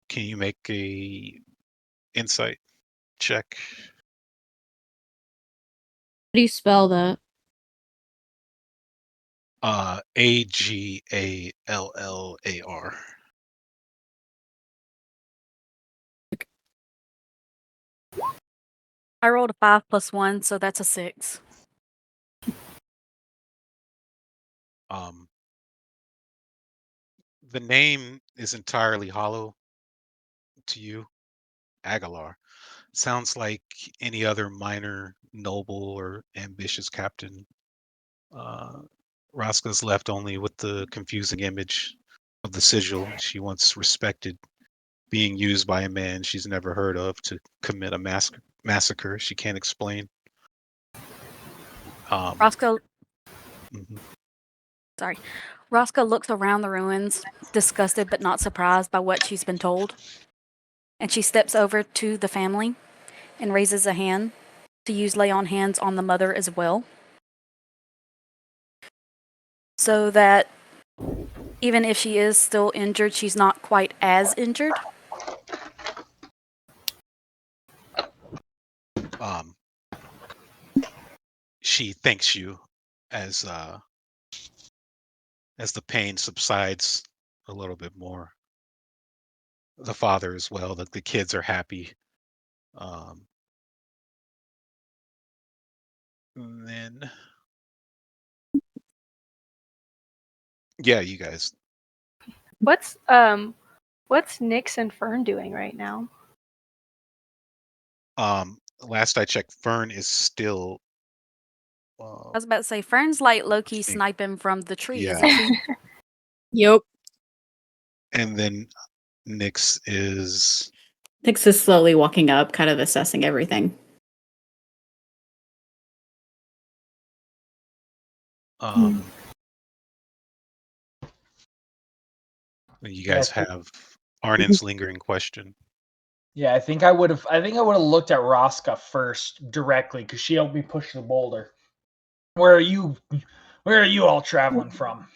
can you make a insight check? How do you spell that? Agallar. I rolled a 5 plus 1, so that's a 6. The name is entirely hollow to you, Agallar. Sounds like any other minor noble or ambitious captain. Raska's left only with the confusing image of the sigil she once respected being used by a man she's never heard of to commit a massacre she can't explain. Raska mhm. Raska looks around the ruins, disgusted but not surprised by what she's been told. And she steps over to the family and raises a hand to use lay on hands on the mother as well. So that even if she is still injured, she's not quite as injured. She thanks you as the pain subsides a little bit more. The father as well. The kids are happy. And then, yeah, you guys. What's Nyx and Fern doing right now? Last I checked, Fern is still. I was about to say, Fern's like low-key She- sniping from the tree, Yeah. isn't she? Yep. And then Nyx is. Nyx is slowly walking up, kind of assessing everything. You guys have Arnin's lingering question. Yeah, I think I would have looked at Raska first directly because she helped me push the boulder. Where are you all traveling from?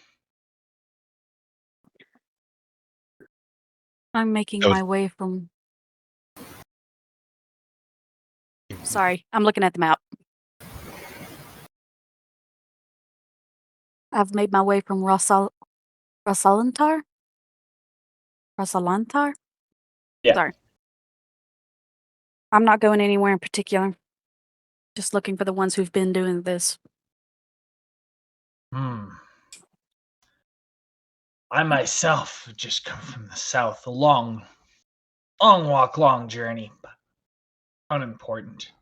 I'm making Oh. my way from... Sorry, I'm looking at the map. I've made my way from Rasalantar? Yeah. Sorry. I'm not going anywhere in particular. Just looking for the ones who've been doing this. I myself just come from the south. A long walk, long journey, but unimportant.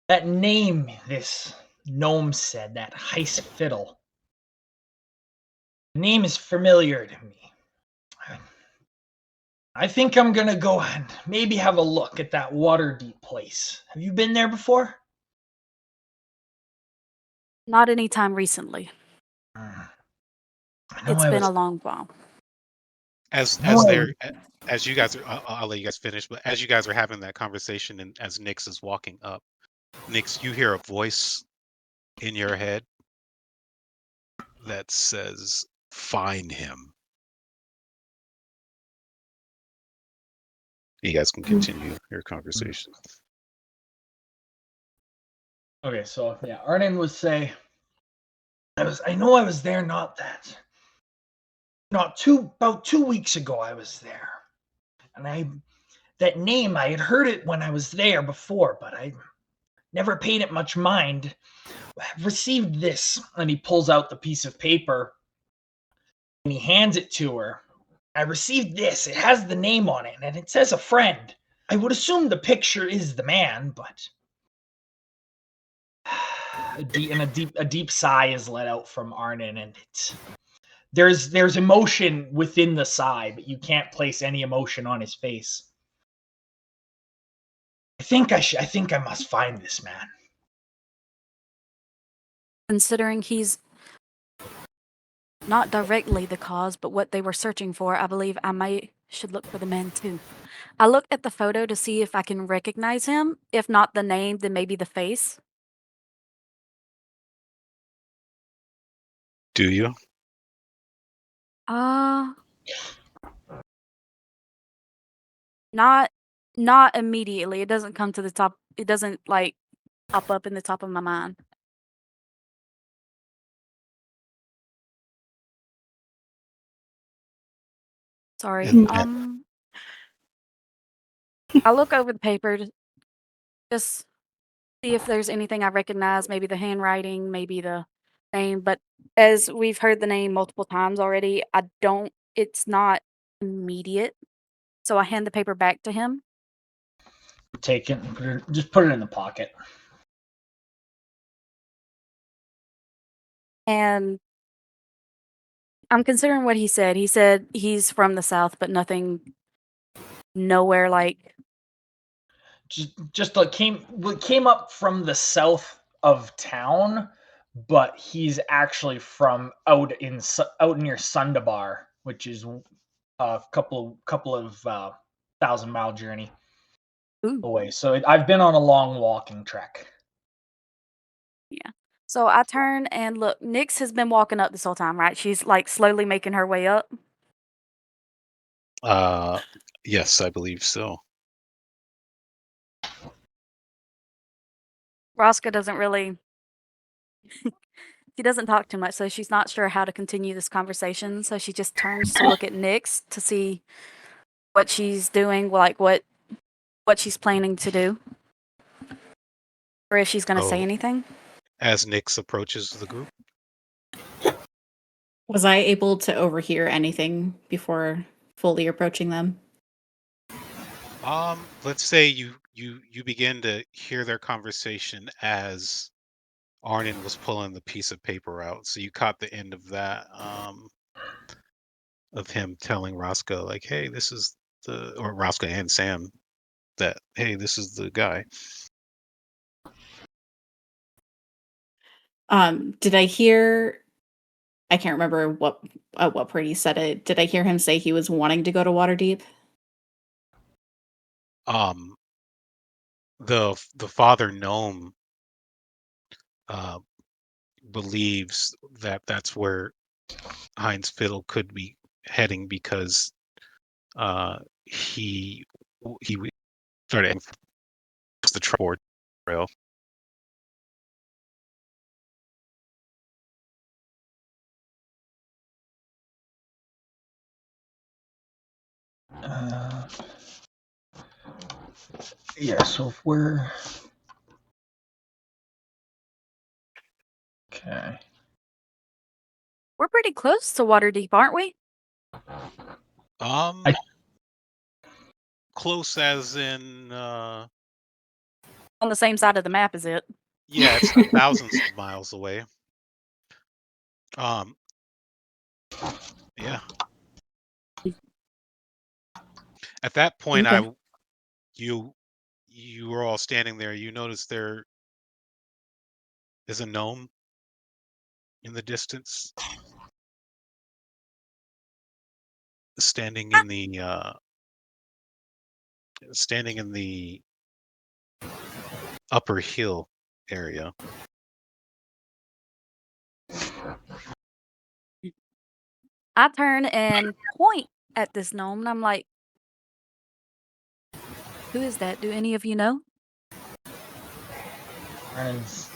That name this gnome said, that Gijs Fittle. The name is familiar to me. I think I'm gonna go and maybe have a look at that Waterdeep place. Have you been there before? Not anytime recently. It's been a long while. As you guys are, I'll let you guys finish. But as you guys are having that conversation, and as Nyx is walking up, Nyx, you hear a voice in your head that says, "Find him." You guys can continue your conversation. Okay, so yeah, Arnin would say, I know I was there about 2 weeks ago I was there. And that name, I had heard it when I was there before, but I never paid it much mind. I've received this, and he pulls out the piece of paper and he hands it to her. I received this. It has the name on it, and it says a friend. I would assume the picture is the man, but a deep sigh is let out from Arnin, and there's emotion within the sigh, but you can't place any emotion on his face. I think I must find this man. Considering he's not directly the cause, but what they were searching for, I believe I should look for the man too. I look at the photo to see if I can recognize him. If not the name, then maybe the face. Do you? Not immediately. It doesn't come to the top. It doesn't like pop up in the top of my mind. Sorry. And- I look over the paper to just see if there's anything I recognize, maybe the handwriting, maybe the name, but as we've heard the name multiple times already, it's not immediate. So I hand the paper back to him. Take it and just put it in the pocket. And I'm considering what he said. He said he's from the south, but nowhere like Just like came up from the south of town, but he's actually from out near Sundabar, which is a couple of 1,000-mile journey away. So I've been on a long walking trek. Yeah. So I turn and look. Nyx has been walking up this whole time, right? She's like slowly making her way up. Yes, I believe so. Raska doesn't really. She doesn't talk too much, so she's not sure how to continue this conversation. So she just turns to look at Nyx to see what she's doing, like what she's planning to do, or if she's going to say anything. As Nyx approaches the group. Was I able to overhear anything before fully approaching them? Let's say you begin to hear their conversation as Arnin was pulling the piece of paper out. So you caught the end of that, of him telling Raska, like, hey, this is or Raska and Sam, that, hey, this is the guy. Did I hear, I can't remember what part he said it. Did I hear him say he was wanting to go to Waterdeep? The father Gnome believes that that's where Gijs Fittle could be heading, because he started the trail. Yeah, so if we're okay. We're pretty close to Waterdeep, aren't we? Close as in on the same side of the map, is it? Yeah, it's thousands of miles away. Yeah. At that point, Okay. you were all standing there. You notice there is a gnome in the distance, standing in the upper hill area. I turn and point at this gnome, and I'm like, who is that? Do any of you know? Arnin's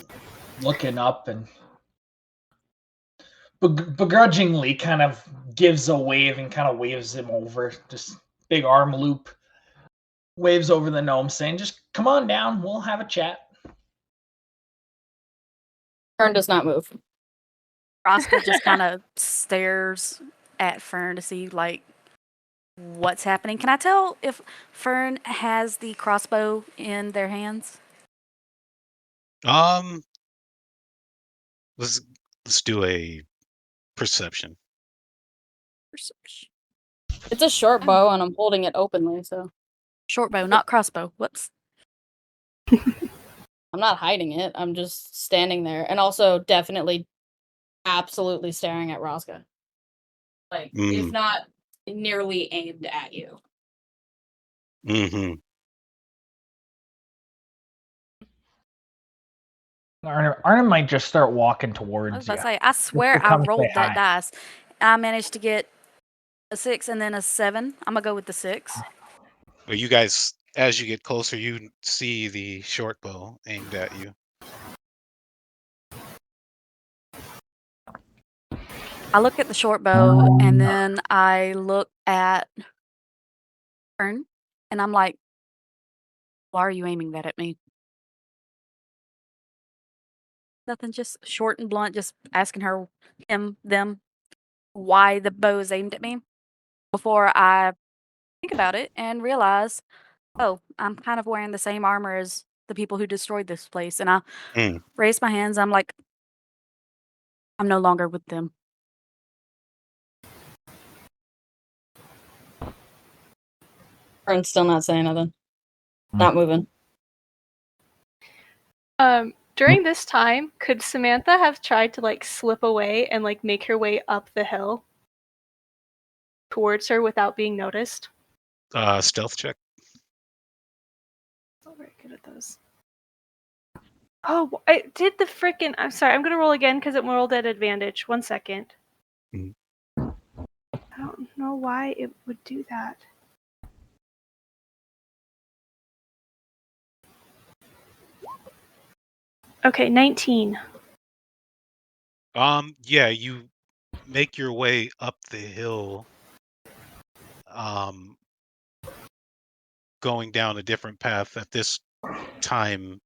looking up and begrudgingly kind of gives a wave and kind of waves him over. Just big arm loop. Waves over the gnome saying, just come on down. We'll have a chat. Fern does not move. Raska just kind of stares at Fern to see, like, what's happening. Can I tell if Fern has the crossbow in their hands? Let's do a perception. Research. It's a short bow, and I'm holding it openly, so Short bow, not crossbow. Whoops. I'm not hiding it. I'm just standing there, and also definitely, absolutely staring at Raska. Like, if not nearly aimed at you. Mm-hmm. Arnin might just start walking I was towards about you. to say, I swear I come say rolled that hi. dice. I managed to get a 6 and then a 7. I'm gonna go with the 6. But you guys, as you get closer, you see the short bow aimed at you. I look at the short bow and then I look at Fern and I'm like, why are you aiming that at me? Nothing, just short and blunt, just asking her, them, why the bow is aimed at me before I think about it and realize, oh, I'm kind of wearing the same armor as the people who destroyed this place. And I Mm. raise my hands. I'm like, I'm no longer with them. Fern's still not saying nothing. Not moving. During this time, could Samantha have tried to like slip away and like make her way up the hill towards her without being noticed? Stealth check. Not very good at those. Oh, I did the frickin'. I'm sorry, I'm gonna roll again because it rolled at advantage. 1 second. Mhm. I don't know why it would do that. Okay, 19. Yeah, you make your way up the hill, going down a different path. At this time,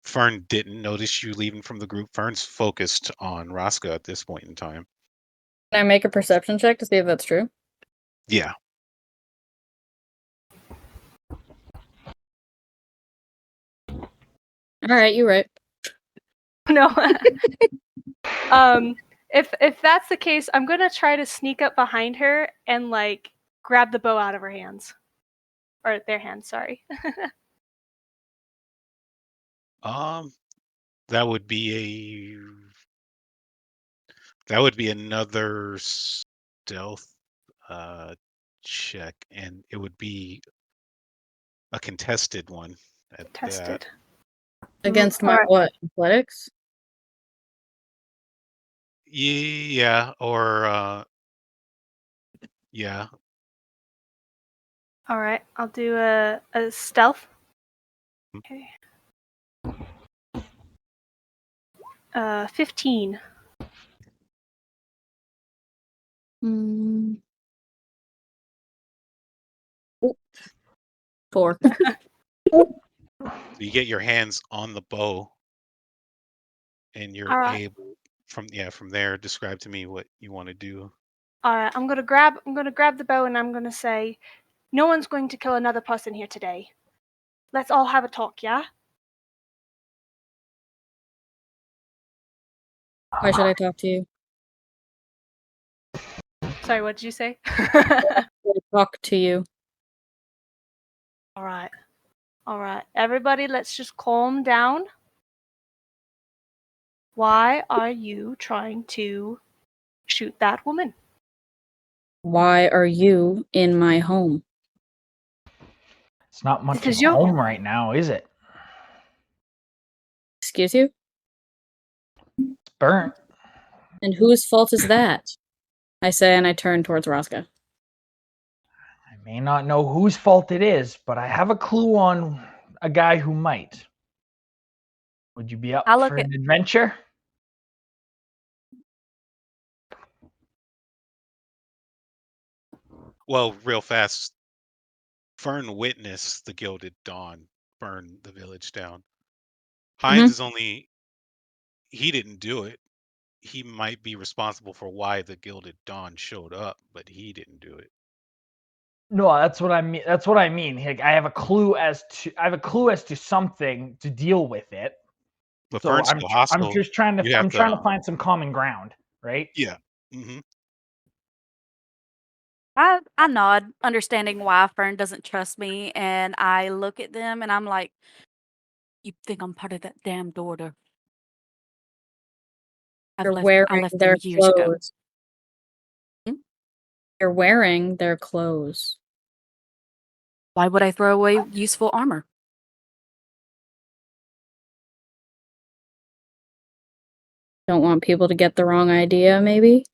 Fern didn't notice you leaving from the group. Fern's focused on Raska at this point in time. Can I make a perception check to see if that's true? Yeah. All right, you're right. No. If that's the case, I'm gonna try to sneak up behind her and like grab the bow out of her hands, or their hands. Sorry. That would be another stealth check, and it would be a contested one at that. Tested. Against my Alright. what? Athletics? Yeah, or yeah. All right, I'll do a stealth. Okay. 15. Mm. Ooh. 4. So you get your hands on the bow, and you're Alright. able from there. Describe to me what you want to do. All right, I'm gonna grab the bow and I'm gonna say, no one's going to kill another person here today. Let's all have a talk, yeah? Why should I talk to you? Sorry, what did you say? Talk to you. All right, everybody, let's just calm down. Why are you trying to shoot that woman? Why are you in my home? It's not much of Because a you're- home right now, is it? Excuse you? It's burnt. And whose fault is that? I say, and I turn towards Raska. I may not know whose fault it is, but I have a clue on a guy who might. Would you be up I look for at- an adventure? Well, real fast. Fern witnessed the Gilded Dawn burn the village down. Hines is only, he didn't do it. He might be responsible for why the Gilded Dawn showed up, but he didn't do it. No, that's what I mean. That's what I mean. Like, I have a clue as to something to deal with it. But So Fern's still hostile. I'm just trying to You have I'm trying to find some common ground, right? Yeah. Mm-hmm. I nod, understanding why Fern doesn't trust me, and I look at them and I'm like, "You think I'm part of that damned order? You're I wearing left their them years ago." clothes. Hmm? You're wearing their clothes. Why would I throw away useful armor? Don't want people to get the wrong idea, maybe?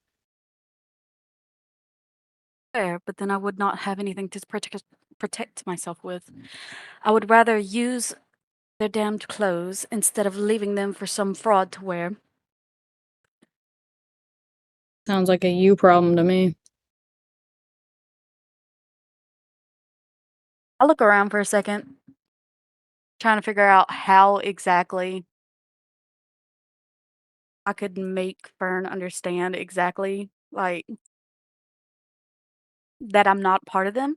Fair, but then I would not have anything to protect myself with. I would rather use their damned clothes instead of leaving them for some fraud to wear. Sounds like a you problem to me. I look around for a second, trying to figure out how exactly I could make Fern understand exactly, like, that I'm not part of them.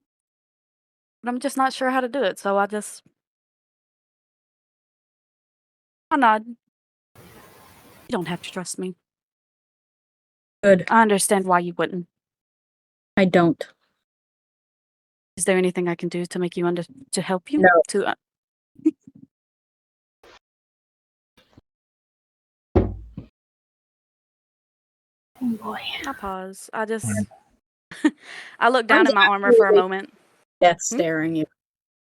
But I'm just not sure how to do it, so I nod. You don't have to trust me. Good. I understand why you wouldn't. I don't. Is there anything I can do to make you to help you? No. To Oh boy. I pause. I look down Fern's at my armor for a absolutely moment. death staring you.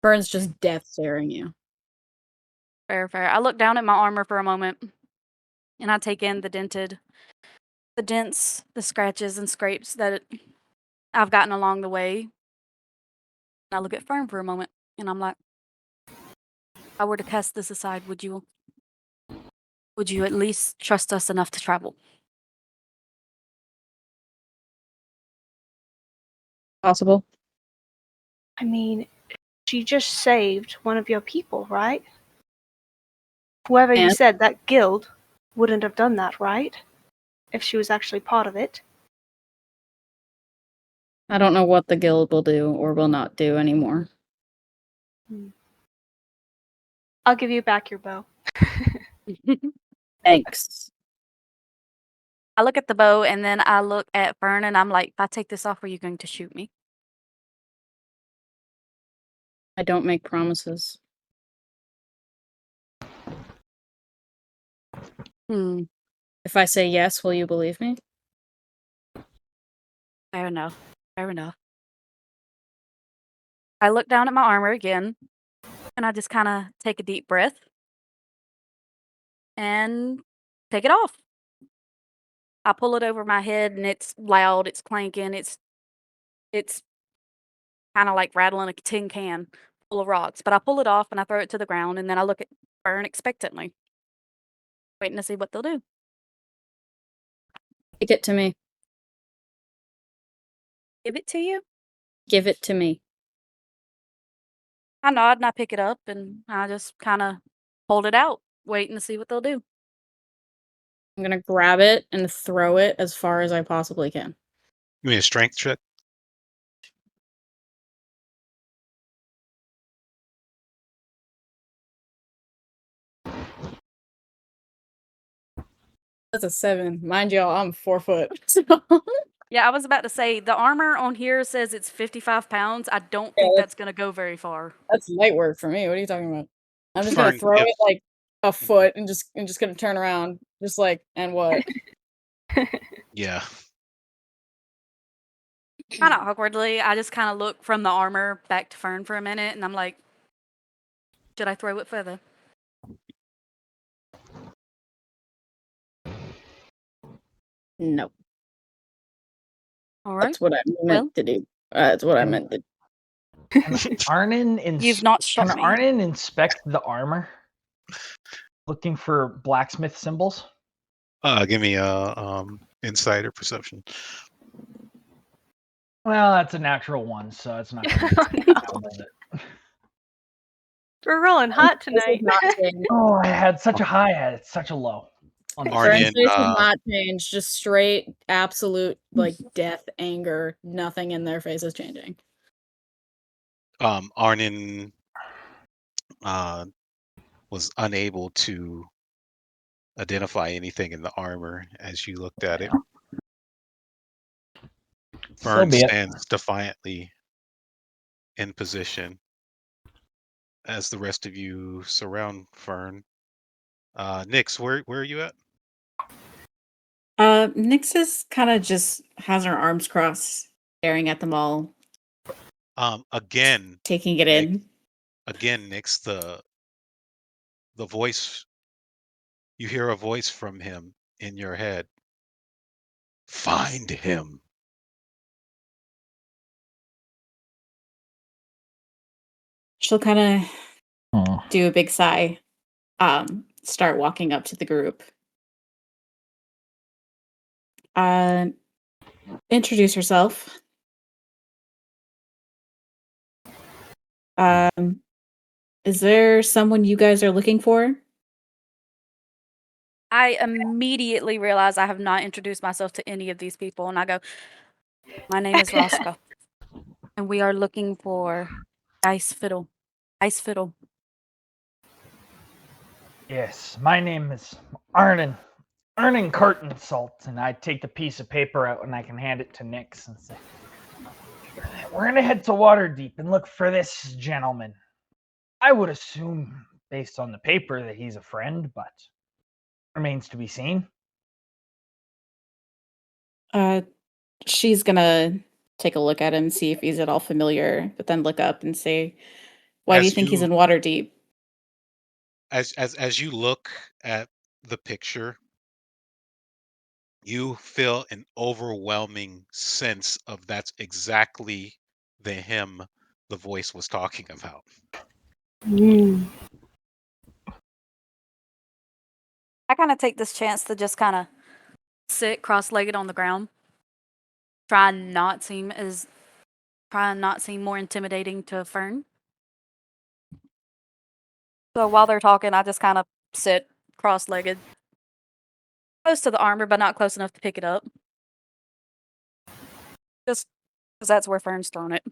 Fern's just death staring you. Fair. I look down at my armor for a moment, and I take in the dents, the scratches and scrapes that I've gotten along the way. And I look at Fern for a moment, and I'm like, if I were to cast this aside, would you at least trust us enough to travel? Possible. I mean, she just saved one of your people, right? Whoever you And? said, that guild, wouldn't have done that, right? If she was actually part of it. I don't know what the guild will do or will not do anymore. I'll give you back your bow. Thanks. I look at the bow, and then I look at Fern, and I'm like, if I take this off, are you going to shoot me? I don't make promises. If I say yes, will you believe me? Fair enough. I look down at my armor again, and I just kind of take a deep breath and take it off. I pull it over my head, and it's loud, it's clanking, it's kind of like rattling a tin can full of rocks. But I pull it off, and I throw it to the ground, and then I look at Fern expectantly, waiting to see what they'll do. Take it to me. Give it to you? Give it to me. I nod, and I pick it up, and I just kind of hold it out, waiting to see what they'll do. I'm gonna grab it and throw it as far as I possibly can. Give me a strength check. That's a 7. Mind you, I'm 4 foot. So. Yeah, I was about to say, the armor on here says it's 55 pounds. I don't think that's going to go very far. That's light work for me. What are you talking about? I'm just Fern, gonna throw it like a foot and just gonna turn around. Just like, and what? Yeah. Kind of awkwardly, I just kind of look from the armor back to Fern for a minute, and I'm like, should I throw it further? No. All right. That's what I meant to do. That's what I meant to do. You've not shot Can me. Arnin inspect the armor? Looking for blacksmith symbols? Give me a insight or perception. Well, that's a natural one, so it's not gonna We're rolling hot tonight. Oh, I had such a high, I had such a low. On the Arnin, Fern's face has not changed. Just straight, absolute, like death, anger. Nothing in their face is changing. Arnin was unable to identify anything in the armor as you looked at it. Fern be it. stands defiantly in position as the rest of you surround Fern. Nyx, where are you at? Nyx is kind of just has her arms crossed, staring at them all, Again, taking it Nyx, in. Nyx, the voice, you hear a voice from him in your head. Find him. She'll kind Hmm. of do a big sigh, start walking up to the group. Introduce herself. Is there someone you guys are looking for? I immediately realize I have not introduced myself to any of these people, and I go, "My name is Raska, and we are looking for Gijs Fittle. Gijs Fittle." Yes, my name is Arnin. Arnin Carton Salt, and I take the piece of paper out and I can hand it to Nyx and say, "We're gonna head to Waterdeep and look for this gentleman. I would assume, based on the paper, that he's a friend, but remains to be seen." She's gonna take a look at him, see if he's at all familiar, but then look up and say, "Why do you As think he's you in Waterdeep?" as you look at the picture, you feel an overwhelming sense of that's exactly the him the voice was talking about. I kind of take this chance to just kind of sit cross-legged on the ground, try and not seem more intimidating to Fern. So while they're talking, I just kind of sit cross-legged, close to the armor, but not close enough to pick it up. Just because that's where Fern's thrown it.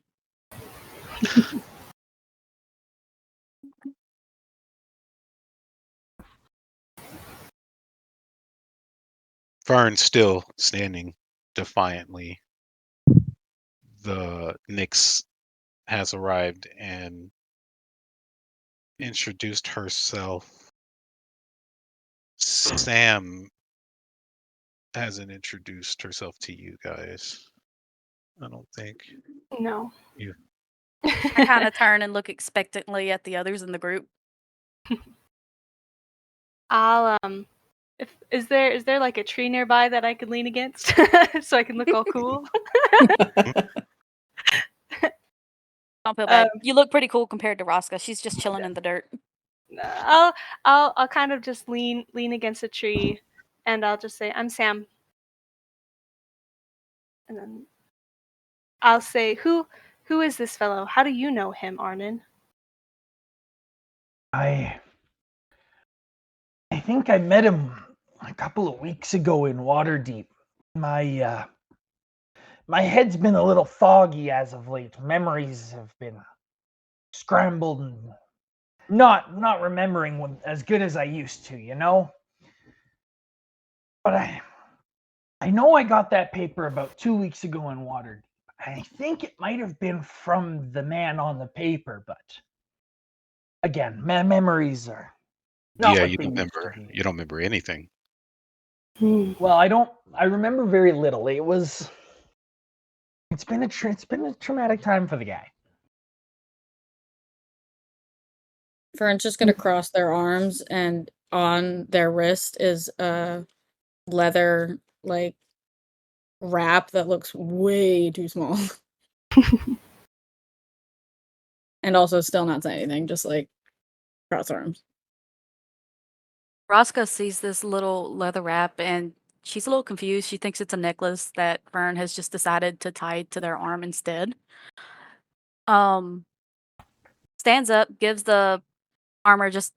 Fern still standing defiantly. The Nyx has arrived and introduced herself. Sam hasn't introduced herself to you guys. I don't think. No. You. I kind of turn and look expectantly at the others in the group. I'll is there like a tree nearby that I could lean against so I can look all cool? Don't feel bad. You look pretty cool compared to Raska. She's just chilling in the dirt. I'll kind of just lean against a tree, and I'll just say, "I'm Sam," and then I'll say, "Who is this fellow? How do you know him, Arnin?" I think I met him a couple of weeks ago in Waterdeep. My head's been a little foggy as of late. Memories have been scrambled and not remembering them as good as I used to, you know? But I know I got that paper about 2 weeks ago in Waterdeep. I think it might have been from the man on the paper, but again, memories are not Yeah, what you they don't used to remember. be. You don't remember anything. Well, I remember very little. It's been a traumatic time for the guy. Fern's just gonna cross their arms, and on their wrist is a leather like wrap that looks way too small. And also still not saying anything, just like cross arms. Raska sees this little leather wrap and she's a little confused. She thinks it's a necklace that Fern has just decided to tie to their arm instead. Stands up, gives the armor just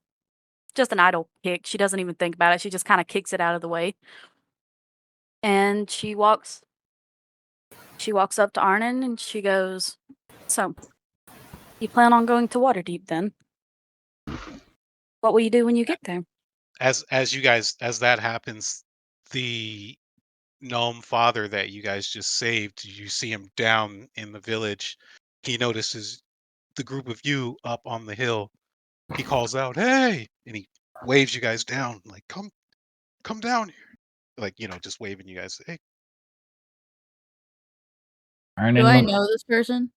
an idle kick. She doesn't even think about it. She just kind of kicks it out of the way. And she walks up to Arnin and she goes, "So, you plan on going to Waterdeep then? What will you do when you get there?" As that happens, the gnome father that you guys just saved, you see him down in the village. He notices the group of you up on the hill. He calls out, "Hey!" and he waves you guys down, like, come down here. Like, just waving you guys, "Hey." Do I know this person?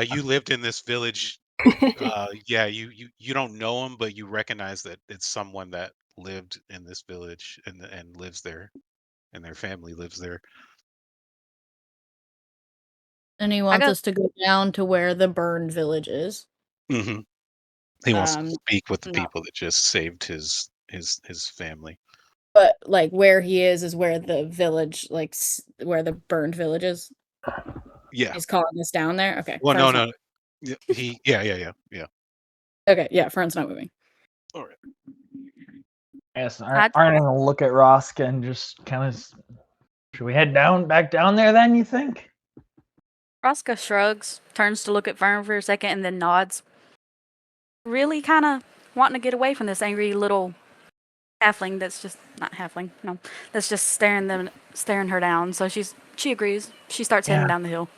You lived in this village. Yeah, you don't know him, but you recognize that it's someone that lived in this village and lives there, and their family lives there. And he I wants go, us to go down to where the burned village is. Hmm He wants to Um, speak with the no. people that just saved his family. But like where he is where the village, like where the burned village is. Yeah. He's calling us down there. Okay. Well, Fern's no. not- Yeah. Okay. Yeah. Fern's not moving. All right. Yes, I'd- Arnin will look at Raska and just kind of. Should we head back down there then? You think? Raska shrugs, turns to look at Fern for a second, and then nods. Really kind of wanting to get away from this angry little halfling that's just not halfling, no, that's just staring her down. So she agrees. She starts heading Yeah. down the hill.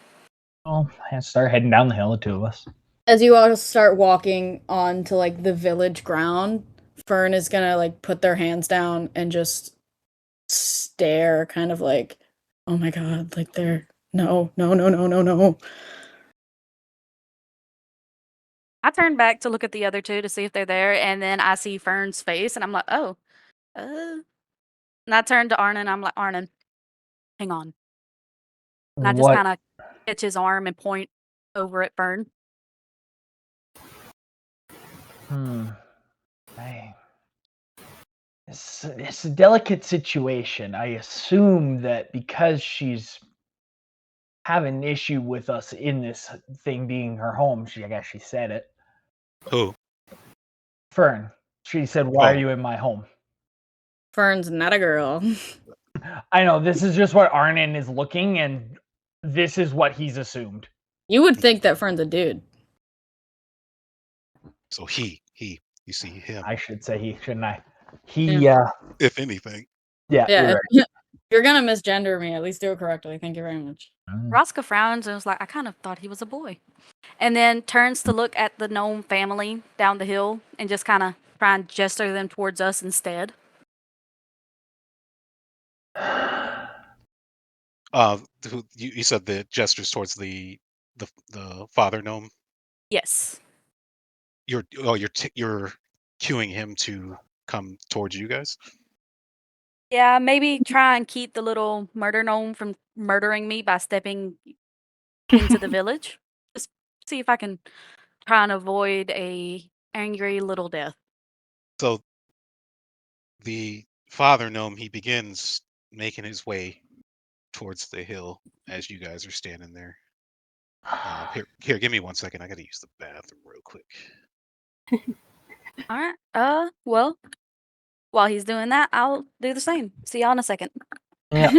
Well, let's start heading down the hill, the two of us. As you all start walking onto like the village ground, Fern is gonna like put their hands down and just stare, kind of like, oh my god, like they're no. I turn back to look at the other two to see if they're there, and then I see Fern's face, and I'm like, oh. And I turn to Arnin, and I'm like, Arnin, hang on. And I just What? kind of catch his arm and point over at Fern. Hey. It's a delicate situation. I assume that because she's having an issue with us in this thing being her home, I guess she said it. Who? Fern. She said, "Why are Oh. you in my home?" Fern's not a girl. I know, this is just what Arnin is looking, and this is what he's assumed. You would think that Fern's a dude. So he. You see him. I should say he, shouldn't I? He, Yeah. If anything. yeah, Yeah, you're right. if you're gonna misgender me, at least do it correctly. Thank you very much. Raska frowns and was like, I kind of thought he was a boy. And then turns to look at the gnome family down the hill and just kind of try and gesture them towards us instead. You said the gestures towards the father gnome. Yes. You're cueing him to come towards you guys. Yeah, maybe try and keep the little murder gnome from murdering me by stepping into the village. Just see if I can try and avoid a angry little death. So the father gnome, he begins making his way towards the hill as you guys are standing there. Here, give me 1 second. I gotta use the bathroom real quick. All right. Well, while he's doing that, I'll do the same. See y'all in a second. Yeah.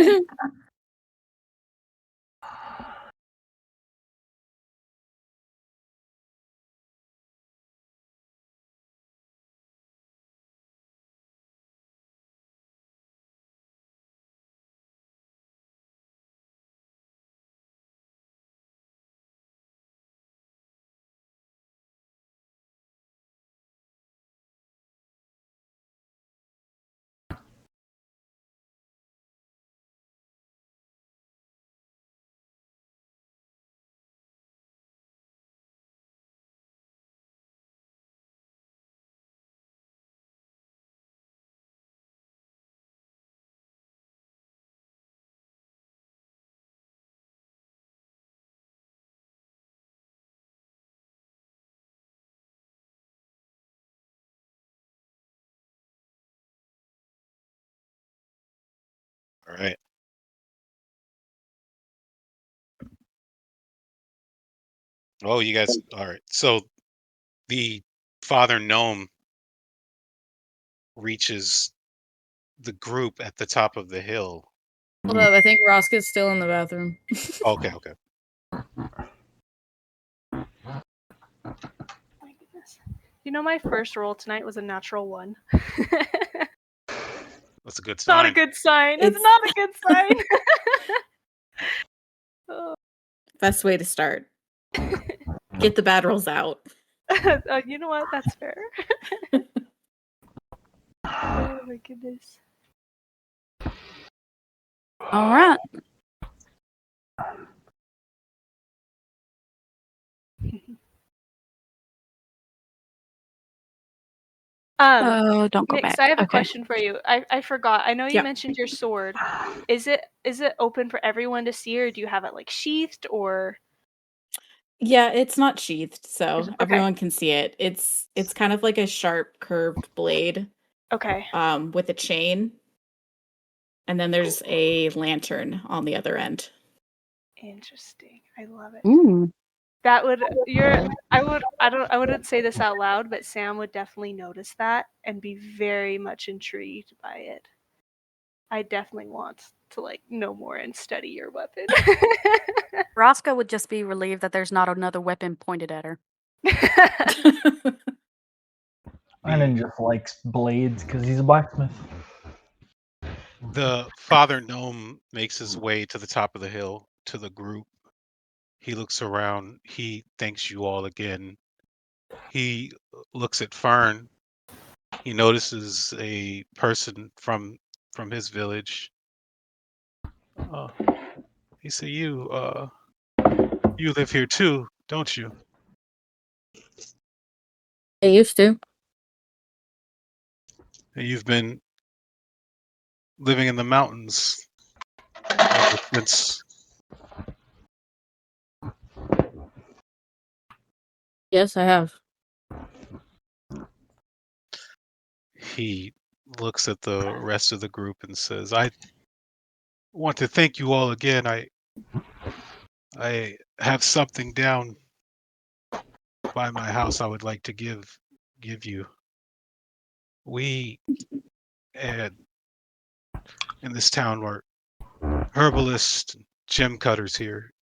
All right. Oh, you guys. All right. So the father gnome reaches the group at the top of the hill. Hold up, I think Raska's still in the bathroom. Okay. My goodness. You know, my first roll tonight was a natural 1. That's a good Not sign. a good sign. It's It's- not a good sign. Oh. Best way to start. Get the bad rolls out. You know what? That's fair. Oh my goodness. All right. Oh, don't go Nix, back. I have a Okay. question for you. I forgot. I know you Yep. mentioned your sword. Is it open for everyone to see, or do you have it like sheathed, or? Yeah, it's not sheathed, so Okay. everyone can see it. It's kind of like a sharp curved blade Okay. with a chain. And then there's a lantern on the other end. Interesting. I love it. Ooh. That would I wouldn't say this out loud, but Sam would definitely notice that and be very much intrigued by it. I definitely want to like know more and study your weapon. Raska would just be relieved that there's not another weapon pointed at her. Arnin just likes blades because he's a blacksmith. The father gnome makes his way to the top of the hill to the group. He looks around. He thanks you all again. He looks at Fern. He notices a person from his village. He said, "You live here too, don't you?" I used to. And you've been living in the mountains ever since. Yes, I have. He looks at the rest of the group and says, "I want to thank you all again. I have something down by my house I would like to give you. We and in this town are herbalists, gem cutters here.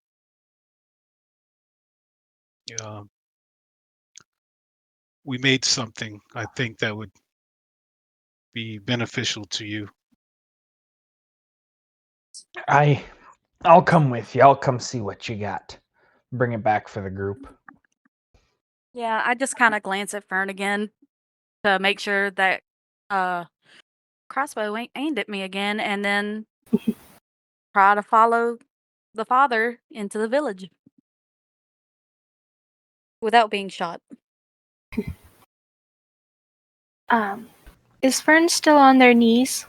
We made something I think that would be beneficial to you." I'll come with you. I'll come see what you got. Bring it back for the group. Yeah, I just kind of glance at Fern again to make sure that crossbow ain't aimed at me again, and then try to follow the father into the village without being shot. Is Fern still on their knees?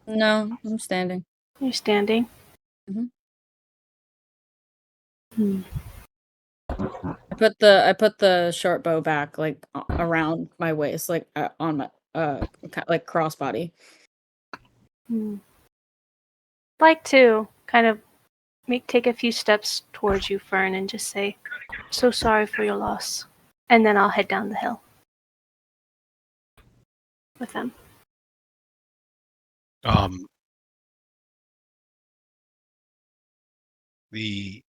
No, I'm standing. You're standing. I put the short bow back like around my waist, like on my like crossbody. Like to kind of take a few steps towards you, Fern, and just say, "So sorry for your loss," and then I'll head down the hill with them. The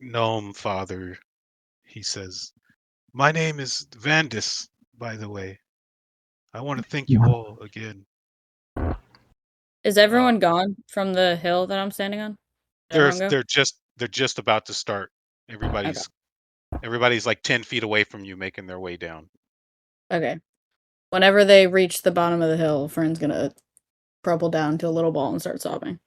gnome father, he says, "My name is Vandis, by the way. I want to thank you all again." Is everyone gone from the hill that I'm standing on? Did everyone go? They're just about to start. Everybody's like 10 feet away from you, making their way down. Okay. Whenever they reach the bottom of the hill, Fern's gonna crumple down to a little ball and start sobbing.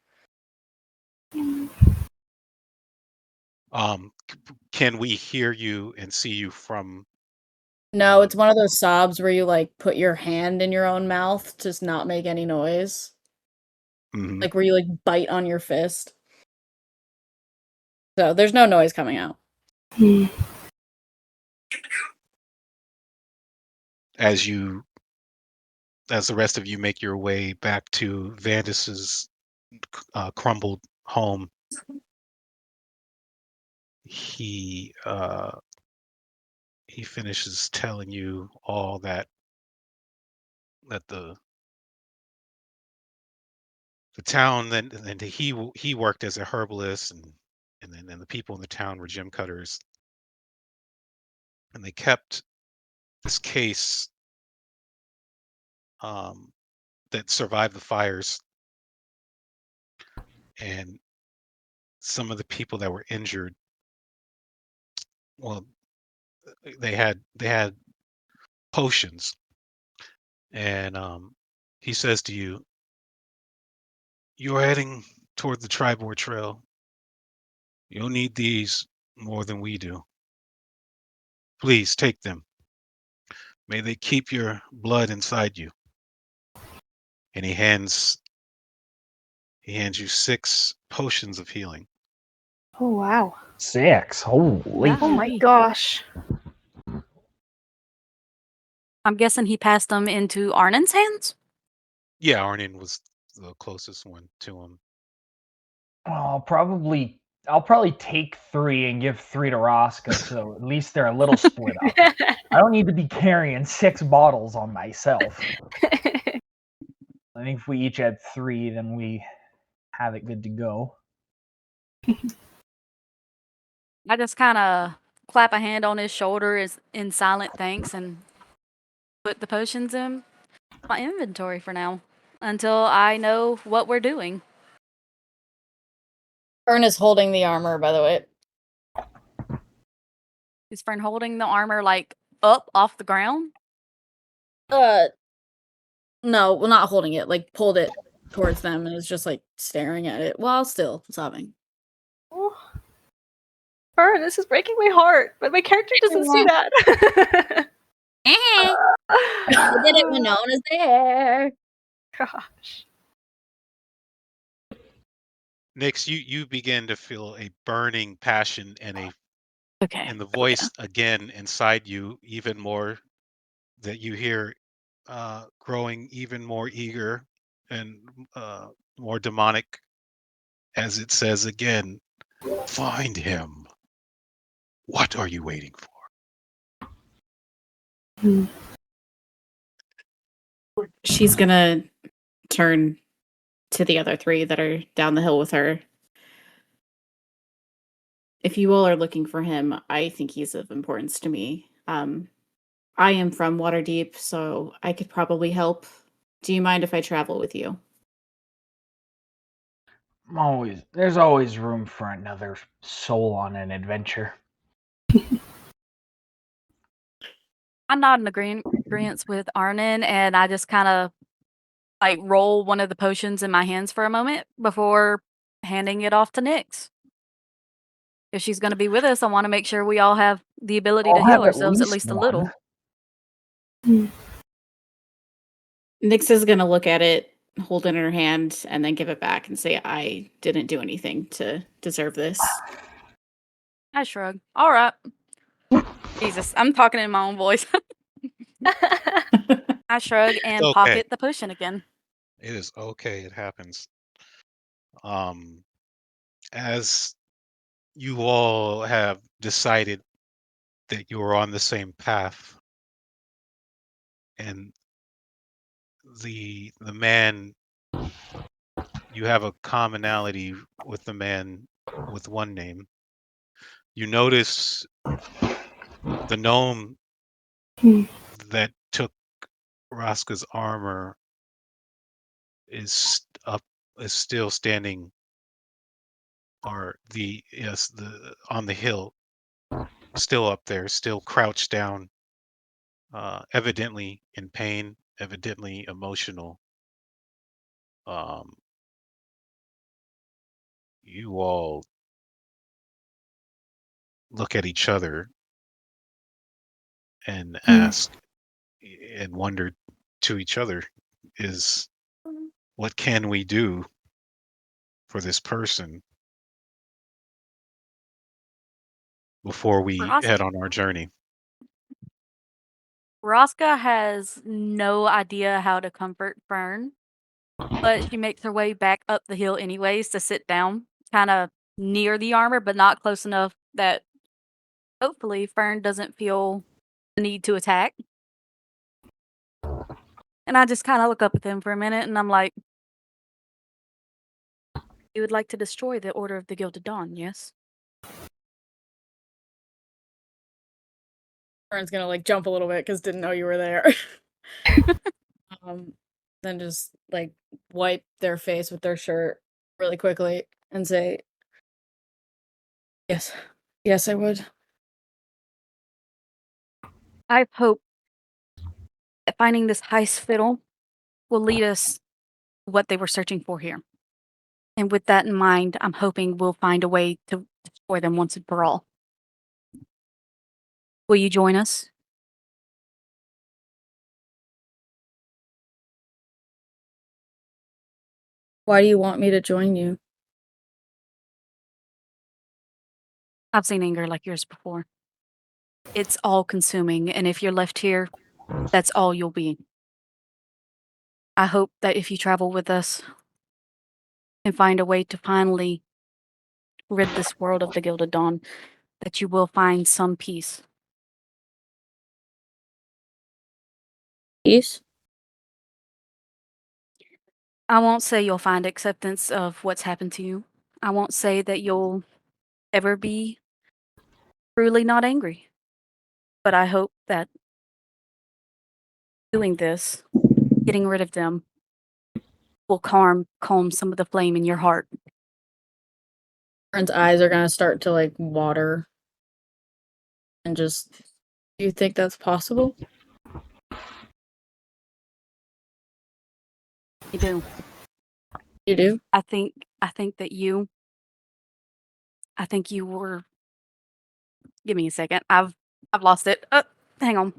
Can we hear you and see you from? No, it's one of those sobs where you like put your hand in your own mouth to not make any noise. Mhm. Like where you like bite on your fist. So there's no noise coming out. As the rest of you make your way back to Vandis's crumbled home, he finishes telling you all that the town, and he worked as a herbalist, and then the people in the town were gem cutters, and they kept this case that survived the fires, and some of the people that were injured. Well, they had potions, and he says to you, "You are heading toward the Tribord Trail. You'll need these more than we do. Please take them. May they keep your blood inside you." And he hands you 6 potions of healing. Oh, wow. 6. Holy. Oh my Golly. gosh. I'm guessing he passed them into Arnin's hands? Yeah, Arnin was the closest one to him. I'll probably take 3 and give 3 to Raska, so at least they're a little split up. I don't need to be carrying 6 bottles on myself. I think if we each had 3, then we have it good to go. I just kind of clap a hand on his shoulder in silent thanks and put the potions in my inventory for now until I know what we're doing. Fern is holding the armor, by the way. Is Fern holding the armor like up off the ground? No, well, not holding it. Like pulled it towards them and is just like staring at it while still sobbing. Oh. Fern, this is breaking my heart, but my character doesn't see that. I did it when no one is there. Gosh. Nix, you begin to feel a burning passion and Okay. the voice again inside you, even more, that you hear growing even more eager and more demonic, as it says again, "Find him. What are you waiting for?" She's gonna turn to the other 3 that are down the hill with her. If you all are looking for him, I think he's of importance to me. I am from Waterdeep, so I could probably help. Do you mind if I travel with you? There's always room for another soul on an adventure. I nod in agreement with Arnin, and I just kind of like roll one of the potions in my hands for a moment before handing it off to Nyx. If she's going to be with us, I want to make sure we all have the ability to I'll heal have at ourselves at least least a one. little. Nyx is gonna look at it, hold it in her hand, and then give it back and say, I didn't do anything to deserve this. I shrug. All right. Jesus, I'm talking in my own voice. I shrug and okay. pocket the potion again. It is okay. It happens. As you all have decided that you are on the same path, and the man, you have a commonality with the man with one name. You notice the gnome that took Raska's armor is still standing, or on the hill, still up there, still crouched down, evidently in pain, evidently emotional. You all look at each other and ask and wonder to each other, what can we do for this person before we head on our journey? Raska has no idea how to comfort Fern, but she makes her way back up the hill anyways to sit down, kind of near the armor, but not close enough that hopefully Fern doesn't feel the need to attack. And I just kind of look up at them for a minute and I'm like, you would like to destroy the Order of the Gilded Dawn, yes? Fern's gonna like jump a little bit because didn't know you were there. Then just like wipe their face with their shirt really quickly and say, "Yes, yes, I would." I hope that finding this Gijs Fittle will lead us to what they were searching for here. And with that in mind, I'm hoping we'll find a way to destroy them once and for all. Will you join us? Why do you want me to join you? I've seen anger like yours before. It's all consuming, and if you're left here, that's all you'll be. I hope that if you travel with us and find a way to finally rid this world of the Gilded Dawn, that you will find some peace. Peace? I won't say you'll find acceptance of what's happened to you. I won't say that you'll ever be truly not angry. But I hope that doing this, getting rid of them, will calm some of the flame in your heart. Fern's eyes are gonna start to like water. And just, do you think that's possible? You do. You do? I think that I think you were. Give me a second. I've lost it. Hang on.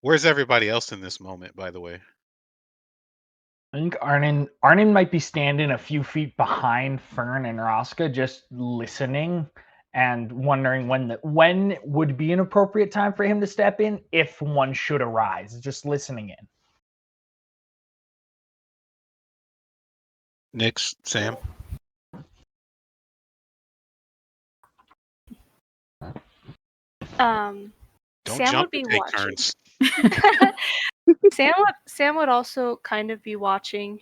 Where's everybody else in this moment, by the way? I think Arnin might be standing a few feet behind Fern and Raska, just listening and wondering when would be an appropriate time for him to step in if one should arise. Just listening in. Nix, Sam? Don't Sam jump would be and take watching. turns. Sam would also kind of be watching.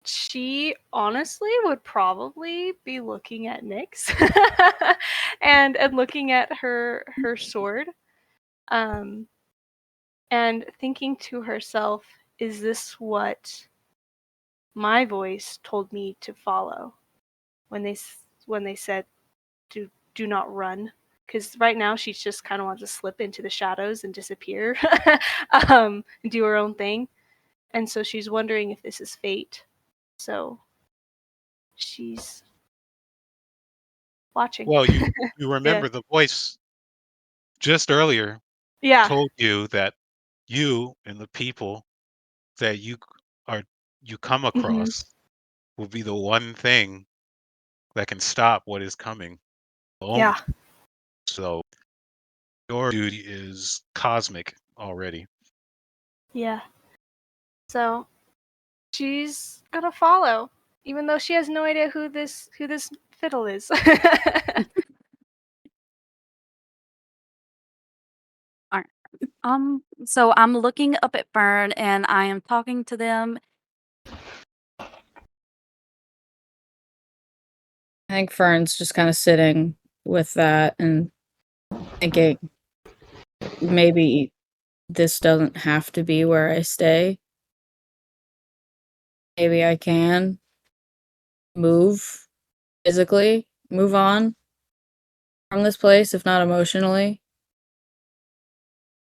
She honestly would probably be looking at Nyx and looking at her sword, and thinking to herself, "Is this what my voice told me to follow when they said do not run?" Because right now she just kind of wants to slip into the shadows and disappear, and do her own thing, and so she's wondering if this is fate. So she's watching. Well, you remember the voice just earlier Yeah. told you that you and the people that you come across will be the one thing that can stop what is coming. Yeah. So your duty is cosmic already. Yeah. So she's gonna follow, even though she has no idea who this fiddle is. So I'm looking up at Fern and I am talking to them. I think Fern's just kind of sitting with that and thinking, maybe this doesn't have to be where I stay. Maybe I can move physically, move on from this place, if not emotionally.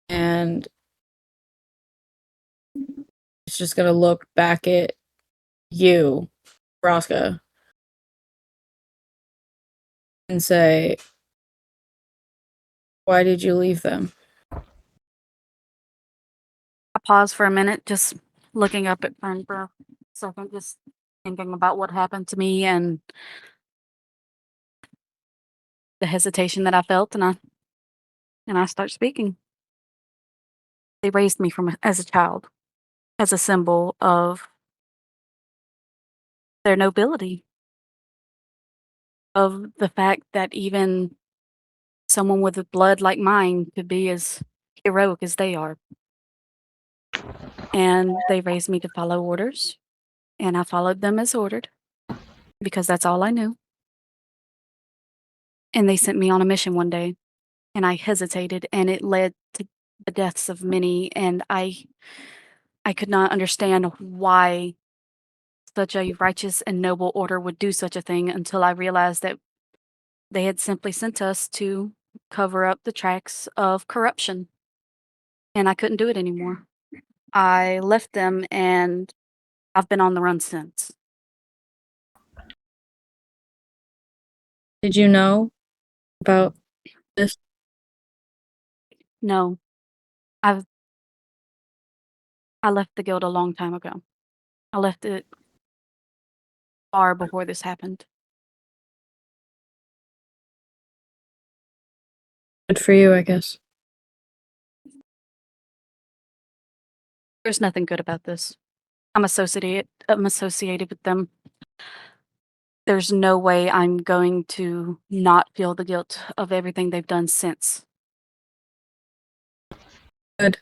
And it's just gonna look back at you, Raska, and say, why did you leave them? I pause for a minute, just looking up at Fern for a second, just thinking about what happened to me and the hesitation that I felt, and I start speaking. They raised me as a child, as a symbol of their nobility, of the fact that even someone with a blood like mine could be as heroic as they are. And they raised me to follow orders, and I followed them as ordered, because that's all I knew. And they sent me on a mission one day, and I hesitated, and it led to the deaths of many, and I could not understand why such a righteous and noble order would do such a thing until I realized that they had simply sent us to cover up the tracks of corruption. And I couldn't do it anymore. I left them and I've been on the run since. Did you know about this? No, I left the guild a long time ago. I left it far before this happened. Good for you, I guess. There's nothing good about this. I'm associated with them. There's no way I'm going to not feel the guilt of everything they've done since. Good.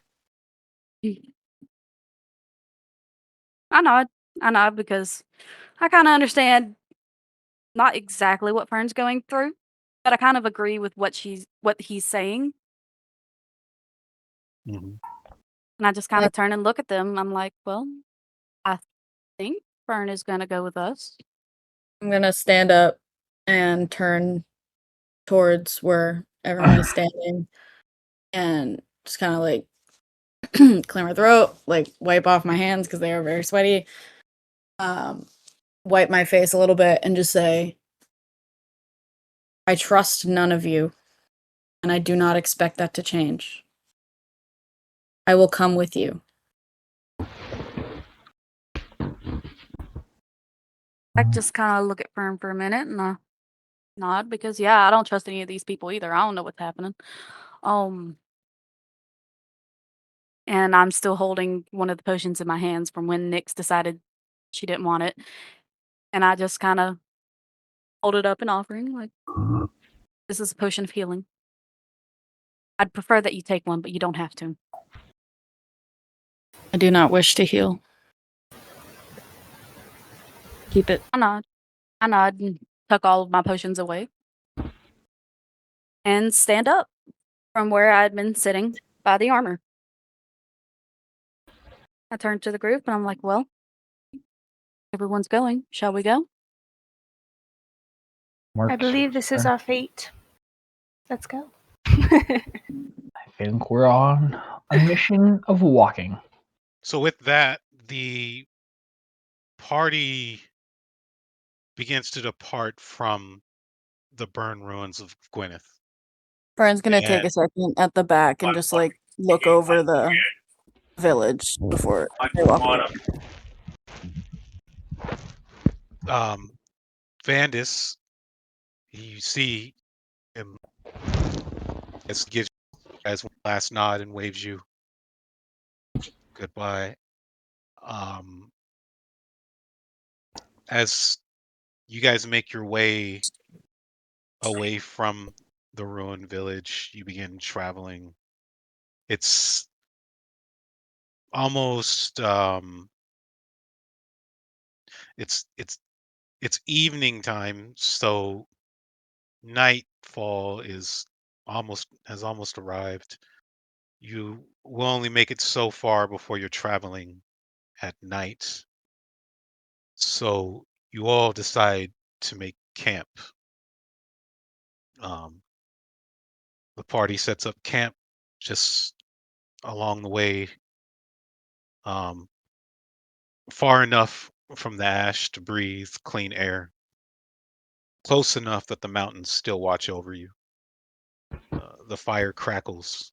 I nod because I kind of understand not exactly what Fern's going through, but I kind of agree with what he's saying. Mhm. And I just kind of turn and look at them. I'm like, well, I think Fern is going to go with us. I'm gonna stand up and turn towards where everyone is standing and just kind of like clear my throat, like wipe off my hands because they are very sweaty. Wipe my face a little bit and just say, I trust none of you, and I do not expect that to change. I will come with you. I just kind of look at Fern for a minute and I nod because, yeah, I don't trust any of these people either. I don't know what's happening. And I'm still holding one of the potions in my hands from when Nyx decided she didn't want it. And I just kind of hold it up in offering, like, this is a potion of healing. I'd prefer that you take one, but you don't have to. I do not wish to heal. Keep it. I nod and tuck all of my potions away. And stand up from where I'd been sitting by the armor. I turn to the group and I'm like, well, everyone's going. Shall we go? I believe this is Sure. our fate. Let's go. I think we're on a mission of walking. So with that, the party begins to depart from the burned ruins of Gwyneth. Fern's gonna take And a second at the back and just like look over the village before they walk away. Vandis, you see him gives you guys one last nod and waves you goodbye. As you guys make your way away from the ruined village, you begin traveling. It's almost it's evening time, so nightfall has almost arrived. You will only make it so far before you're traveling at night. So you all decide to make camp. The party sets up camp just along the way, far enough from the ash to breathe clean air, close enough that the mountains still watch over you. The fire crackles,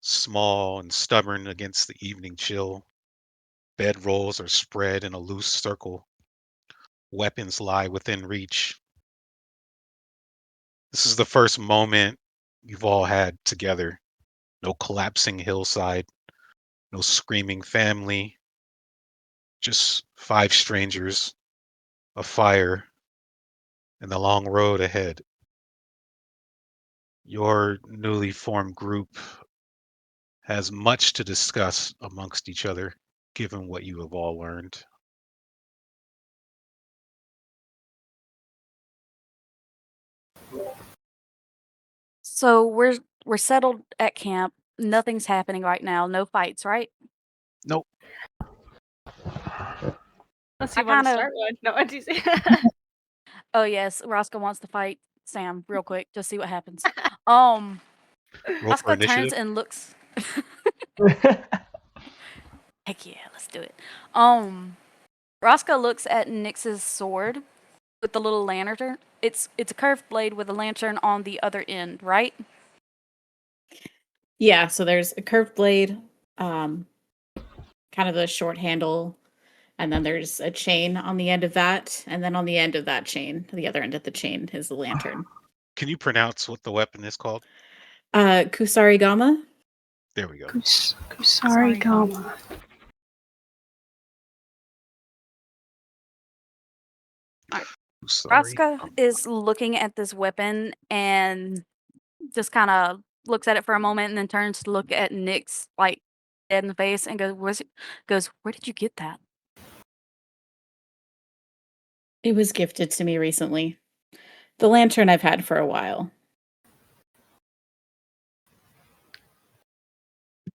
small and stubborn against the evening chill. Bedrolls are spread in a loose circle. Weapons lie within reach. This is the first moment you've all had together. No collapsing hillside, no screaming family, just 5 strangers, a fire, and the long road ahead. Your newly formed group has much to discuss amongst each other, given what you have all learned. So we're settled at camp. nothing's happening right now. No fights, right? Nope. Unless I you want to kinda- start one. No, I do say. Oh yes, Raska wants to fight Sam real quick. Just see what happens. Roll for Raska turns initiative. and looks. Heck yeah, let's do it. Raska looks at Nyx's sword with the little lantern. It's a curved blade with a lantern on the other end, right? Yeah, so there's a curved blade, kind of a short handle, and then there's a chain on the end of that, and then on the end of that chain, the other end of the chain is the lantern. Can you pronounce what the weapon is called? Kusarigama? There we go. Sorry, Gama. Sorry. Raska is looking at this weapon and just kind of looks at it for a moment and then turns to look at Nyx like dead in the face and goes, where did you get that? It was gifted to me recently. The lantern I've had for a while.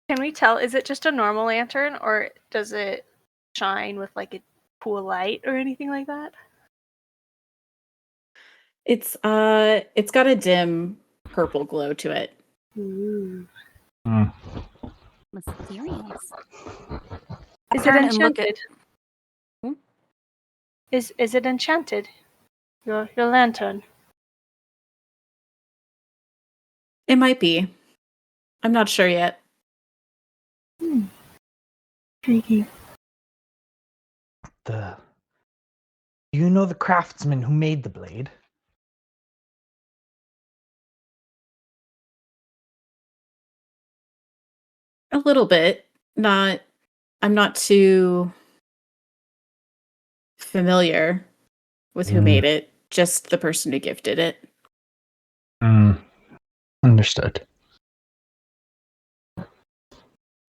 Can we tell? Is it just a normal lantern, or does it shine with like a cool light or anything like that? It's got a dim purple glow to it. Ooh. Mysterious. Is it Turn and look at- enchanted? Is it enchanted? Your lantern. It might be. I'm not sure yet. Intriguing. Do you know the craftsman who made the blade? A little bit. I'm not too familiar with who made it. Just the person who gifted it. Understood.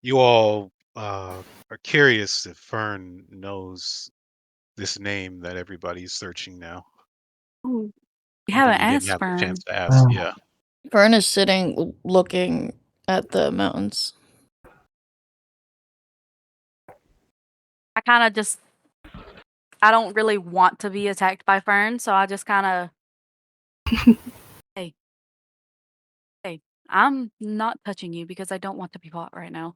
You all are curious if Fern knows this name that everybody's searching now. Ooh, we Even haven't you didn't asked have the Fern. chance to ask. Oh. Yeah. Fern is sitting looking at the mountains. I kind of just, I don't really want to be attacked by Fern, so I just kind of, hey, I'm not touching you because I don't want to be fought right now.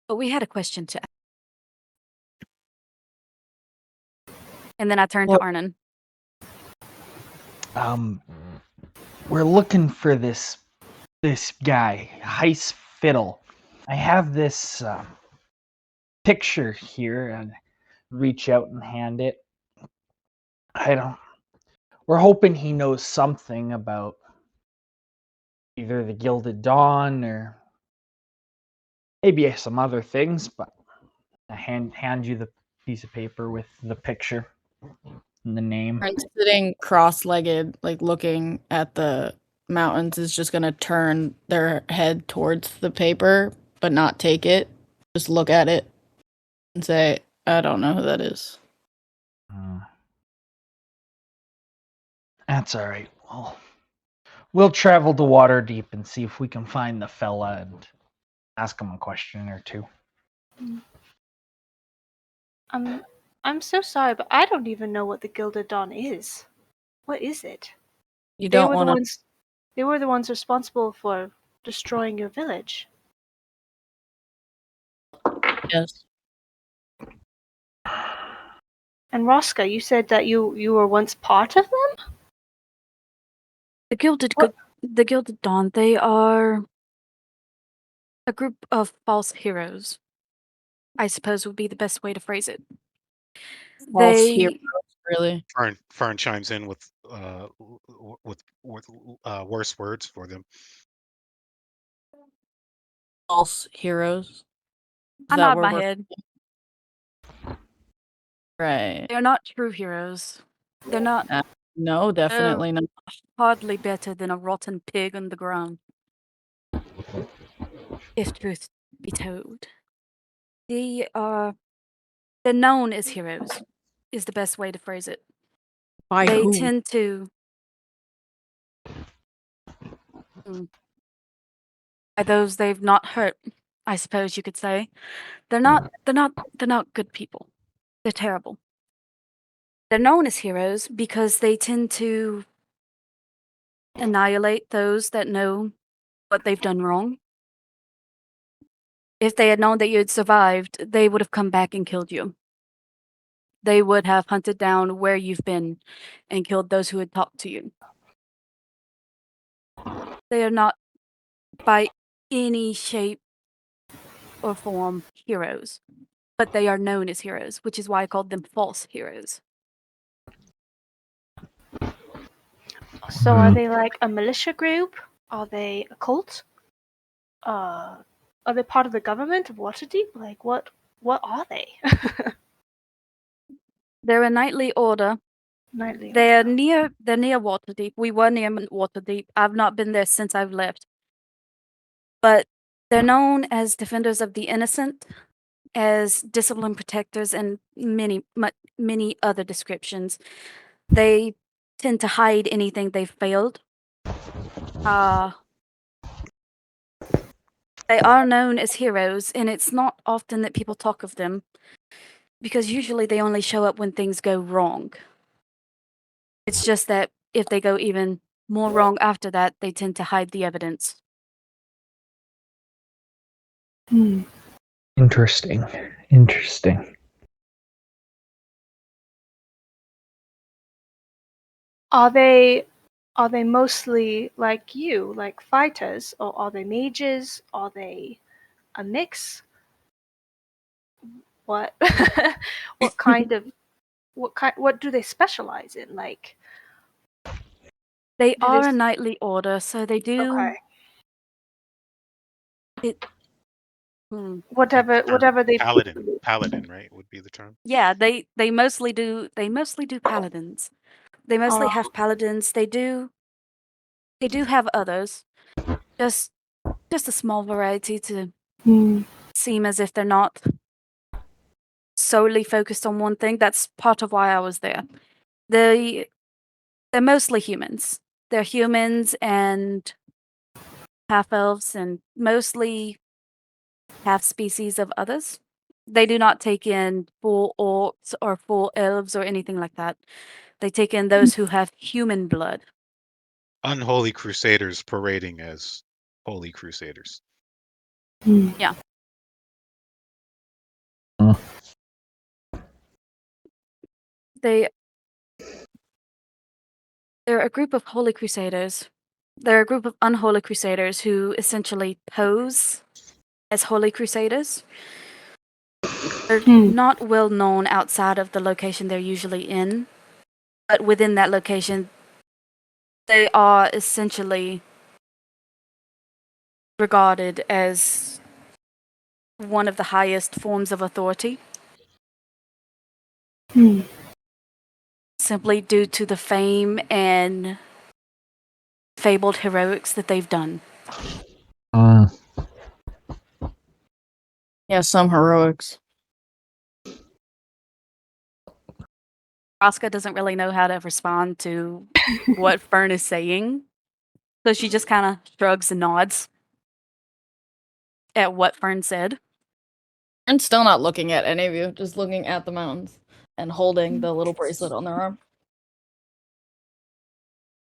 But we had a question to ask. And then I turned to Arnin. We're looking for this guy, Gijs Fittle. I have this picture here, and reach out and hand it. We're hoping he knows something about either the Gilded Dawn or maybe some other things, but I hand you the piece of paper with the picture and the name. Fern's sitting cross-legged, like looking at the mountains, is just gonna turn their head towards the paper, but not take it. Just look at it and say, I don't know who that is. That's all right. We'll travel to Waterdeep and see if we can find the fella and ask him a question or two. I'm so sorry, but I don't even know what the Gilded Dawn is. What is it? You They don't were want the to. ones. They were the ones responsible for destroying your village. Yes. And Raska, you said that you were once part of them? The Gilded Dawn, they are a group of false heroes, I suppose would be the best way to phrase it. False They, heroes, really. Fern chimes in with worse words for them. False heroes. Is I that nod where my we're- head. Right. They're not true heroes. They're not No, definitely not. hardly better than a rotten pig on the ground. If truth be told. They're known as heroes, is the best way to phrase it. By They who? tend to by those they've not hurt, I suppose you could say. They're not good people. They're terrible. They're known as heroes because they tend to annihilate those that know what they've done wrong. If they had known that you had survived, they would have come back and killed you. They would have hunted down where you've been and killed those who had talked to you. They are not by any shape or form heroes, but they are known as heroes, which is why I called them false heroes. So are they like a militia group? Are they a cult? Are they part of the government of Waterdeep? Like what are they? They're a knightly order. Nightly They're order. near Waterdeep. We were near Waterdeep. I've not been there since I've left. But they're known as defenders of the innocent, as discipline protectors, and many other descriptions. They tend to hide anything they've failed. They are known as heroes, and it's not often that people talk of them, because usually they only show up when things go wrong. It's just that if they go even more wrong after that, they tend to hide the evidence. Interesting. Are they mostly like you, like fighters, or are they mages? Are they a mix? What what do they specialize in? Like They do are they a knightly order, so they do okay. it. Whatever they Paladin, right, would be the term. Yeah, they mostly do paladins. They mostly have paladins. They do have others. Just a small variety to seem as if they're not solely focused on one thing. That's part of why I was there. They're mostly humans. They're humans and half-elves and mostly half-species of others. They do not take in full orcs or full elves or anything like that. They take in those who have human blood. Unholy crusaders parading as holy crusaders. Yeah. They're a group of holy crusaders. They're a group of unholy crusaders who essentially pose as holy crusaders. They're not well known outside of the location they're usually in, but within that location, they are essentially regarded as one of the highest forms of authority. Simply due to the fame and fabled heroics that they've done. Yeah, some heroics. Raska doesn't really know how to respond to what Fern is saying, so she just kind of shrugs and nods at what Fern said. And still not looking at any of you, just looking at the mountains and holding the little bracelet on their arm.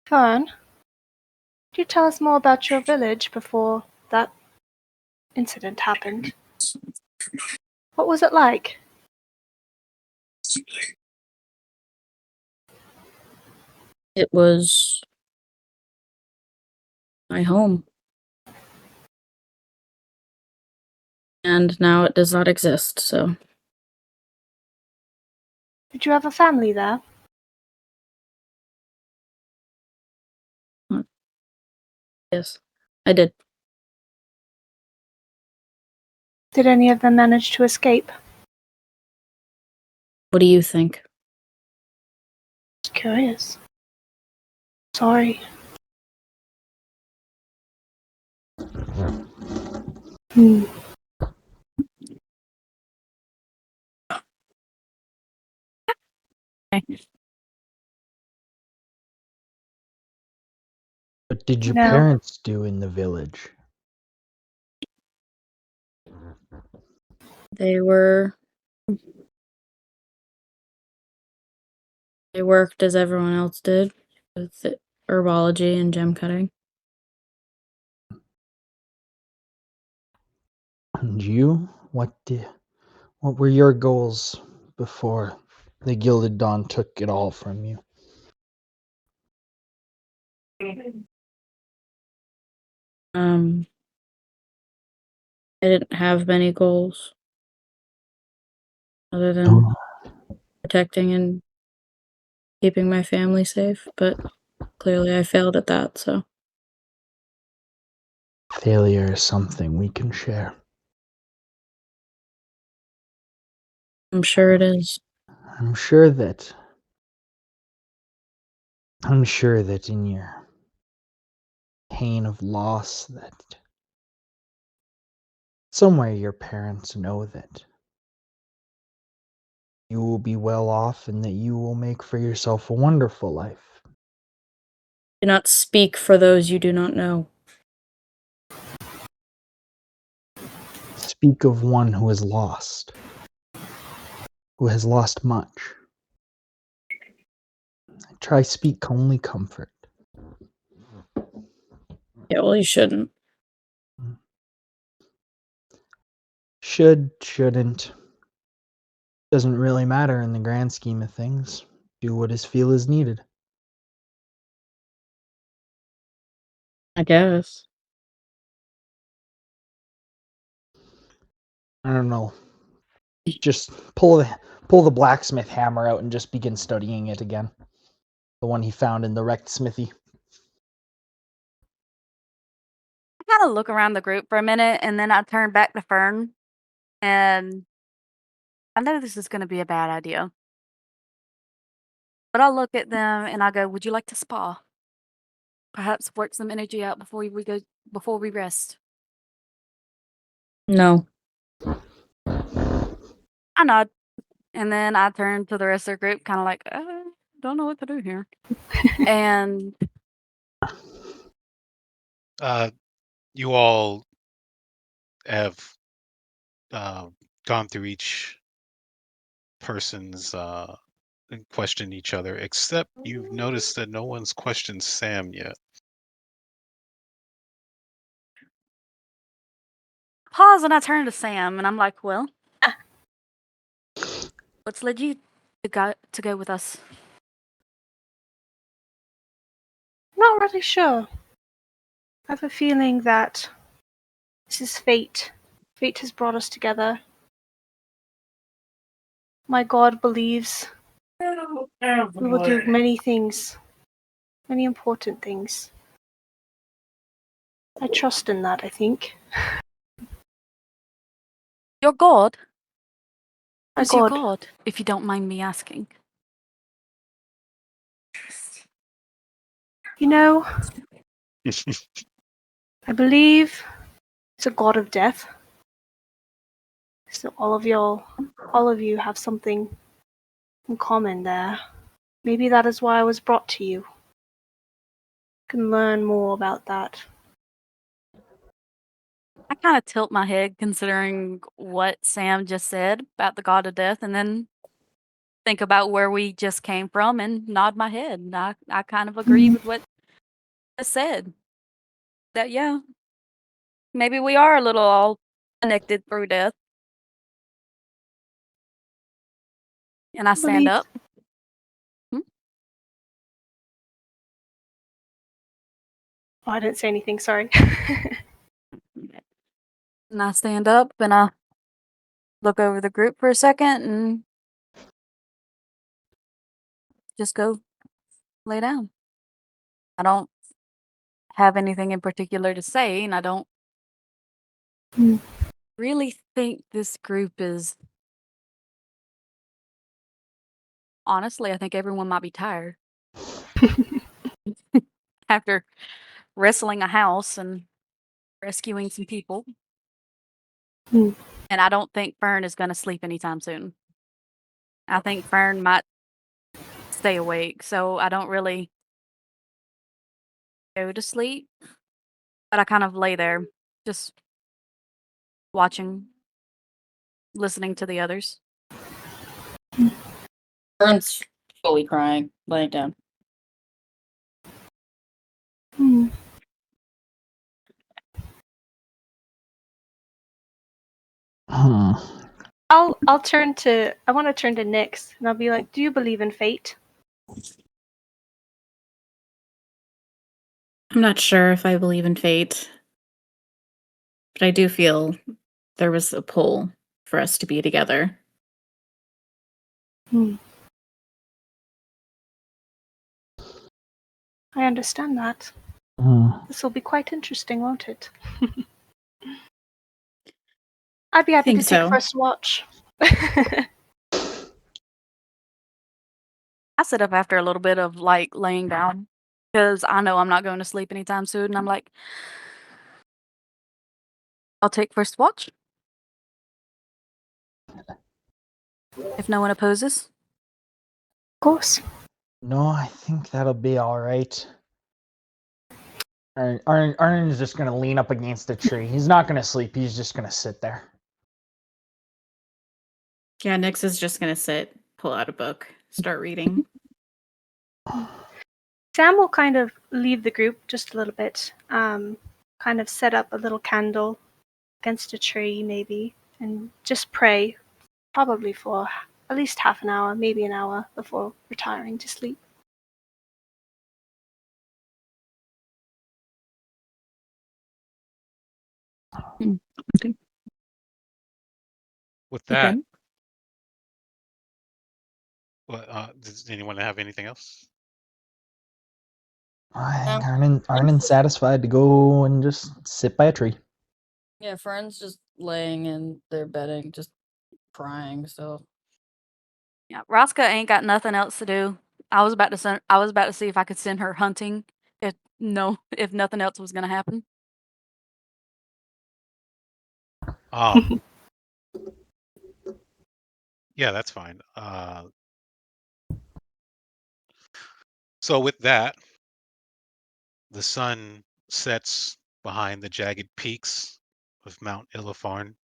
Fern, could you tell us more about your village before that incident happened? What was it like? It was my home. And now it does not exist, so. Did you have a family there? Yes, I did. Did any of them manage to escape? What do you think? Curious. Sorry. What did your No. parents do in the village? They worked as everyone else did with herbology and gem cutting. And you? What were your goals before the Gilded Dawn took it all from you? I didn't have many goals other than Oh, protecting and keeping my family safe, but clearly I failed at that, so. failure is something we can share. I'm sure it is. I'm sure that in your pain of loss that somewhere your parents know that you will be well off and that you will make for yourself a wonderful life. Do not speak for those you do not know. Speak of one who is lost, who has lost much. Try speak only comfort. Yeah, well, you shouldn't. Shouldn't. Doesn't really matter in the grand scheme of things. Do what is feel is needed. I guess. I don't know. Just pull the blacksmith hammer out and just begin studying it again. The one he found in the wrecked smithy. I kind of look around the group for a minute and then I turn back to Fern. And I know this is going to be a bad idea. But I'll look at them and I go, "Would you like to spa? Perhaps work some energy out before we rest." No. I nod. And then I turn to the rest of the group, kind of like, don't know what to do here. And You all have gone through each person's and questioned each other, except you've noticed that no one's questioned Sam yet. pause and I turn to Sam and I'm like, "Well, what's led you to go with us?" Not really sure. I have a feeling that this is fate. Fate has brought us together. My god believes we will do many things, many important things. I trust in that, I think. Your god? My Who's your god. god, if you don't mind me asking? You know, I believe it's a god of death. So all of you have something in common there. Maybe that is why I was brought to you. Can learn more about that. I kind of tilt my head considering what Sam just said about the god of death and then think about where we just came from and nod my head. And I kind of agree with what I said. That, yeah, maybe we are a little all connected through death. And I stand up. Oh, I didn't say anything, sorry. And I stand up and I look over the group for a second and just go lay down. I don't have anything in particular to say, and I don't Mm. really think this group is. Honestly, I think everyone might be tired after wrestling a house and rescuing some people. Mm. And I don't think Fern is going to sleep anytime soon. I think Fern might stay awake, so I don't really go to sleep. But I kind of lay there, just watching listening to the others. Fern's fully crying, laying down. Hmm. I'll turn to. I want to turn to Nyx, and I'll be like, "Do you believe in fate?" I'm not sure if I believe in fate, but I do feel there was a pull for us to be together. Hmm. I understand that. This will be quite interesting, won't it? I'd be happy Think to take so. first watch. I sit up after a little bit of like laying down because I know I'm not going to sleep anytime soon. And I'm like, I'll take first watch. If no one opposes. Of course. No, I think that'll be all right. Arnin is just going to lean up against a tree. He's not going to sleep. He's just going to sit there. Yeah, Nyx is just gonna sit, pull out a book, start reading. Sam will kind of leave the group just a little bit. Kind of set up a little candle against a tree, maybe, and just pray, probably for at least half an hour, maybe an hour before retiring to sleep. Okay. With that, Okay. does anyone have anything else? I think No. Arnin's satisfied to go and just sit by a tree. Yeah, Fern's just laying in their bedding, just crying. So Yeah, Raska ain't got nothing else to do. I was about to see if I could send her hunting. If nothing else was gonna happen. Yeah, that's fine. So with that, the sun sets behind the jagged peaks of Mount Illifarn,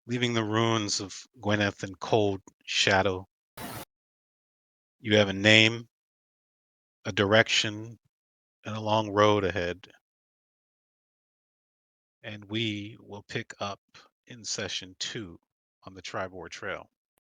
leaving the ruins of Gwyneth in cold shadow. You have a name, a direction, and a long road ahead. And we will pick up in session 2 on the Tribord Trail.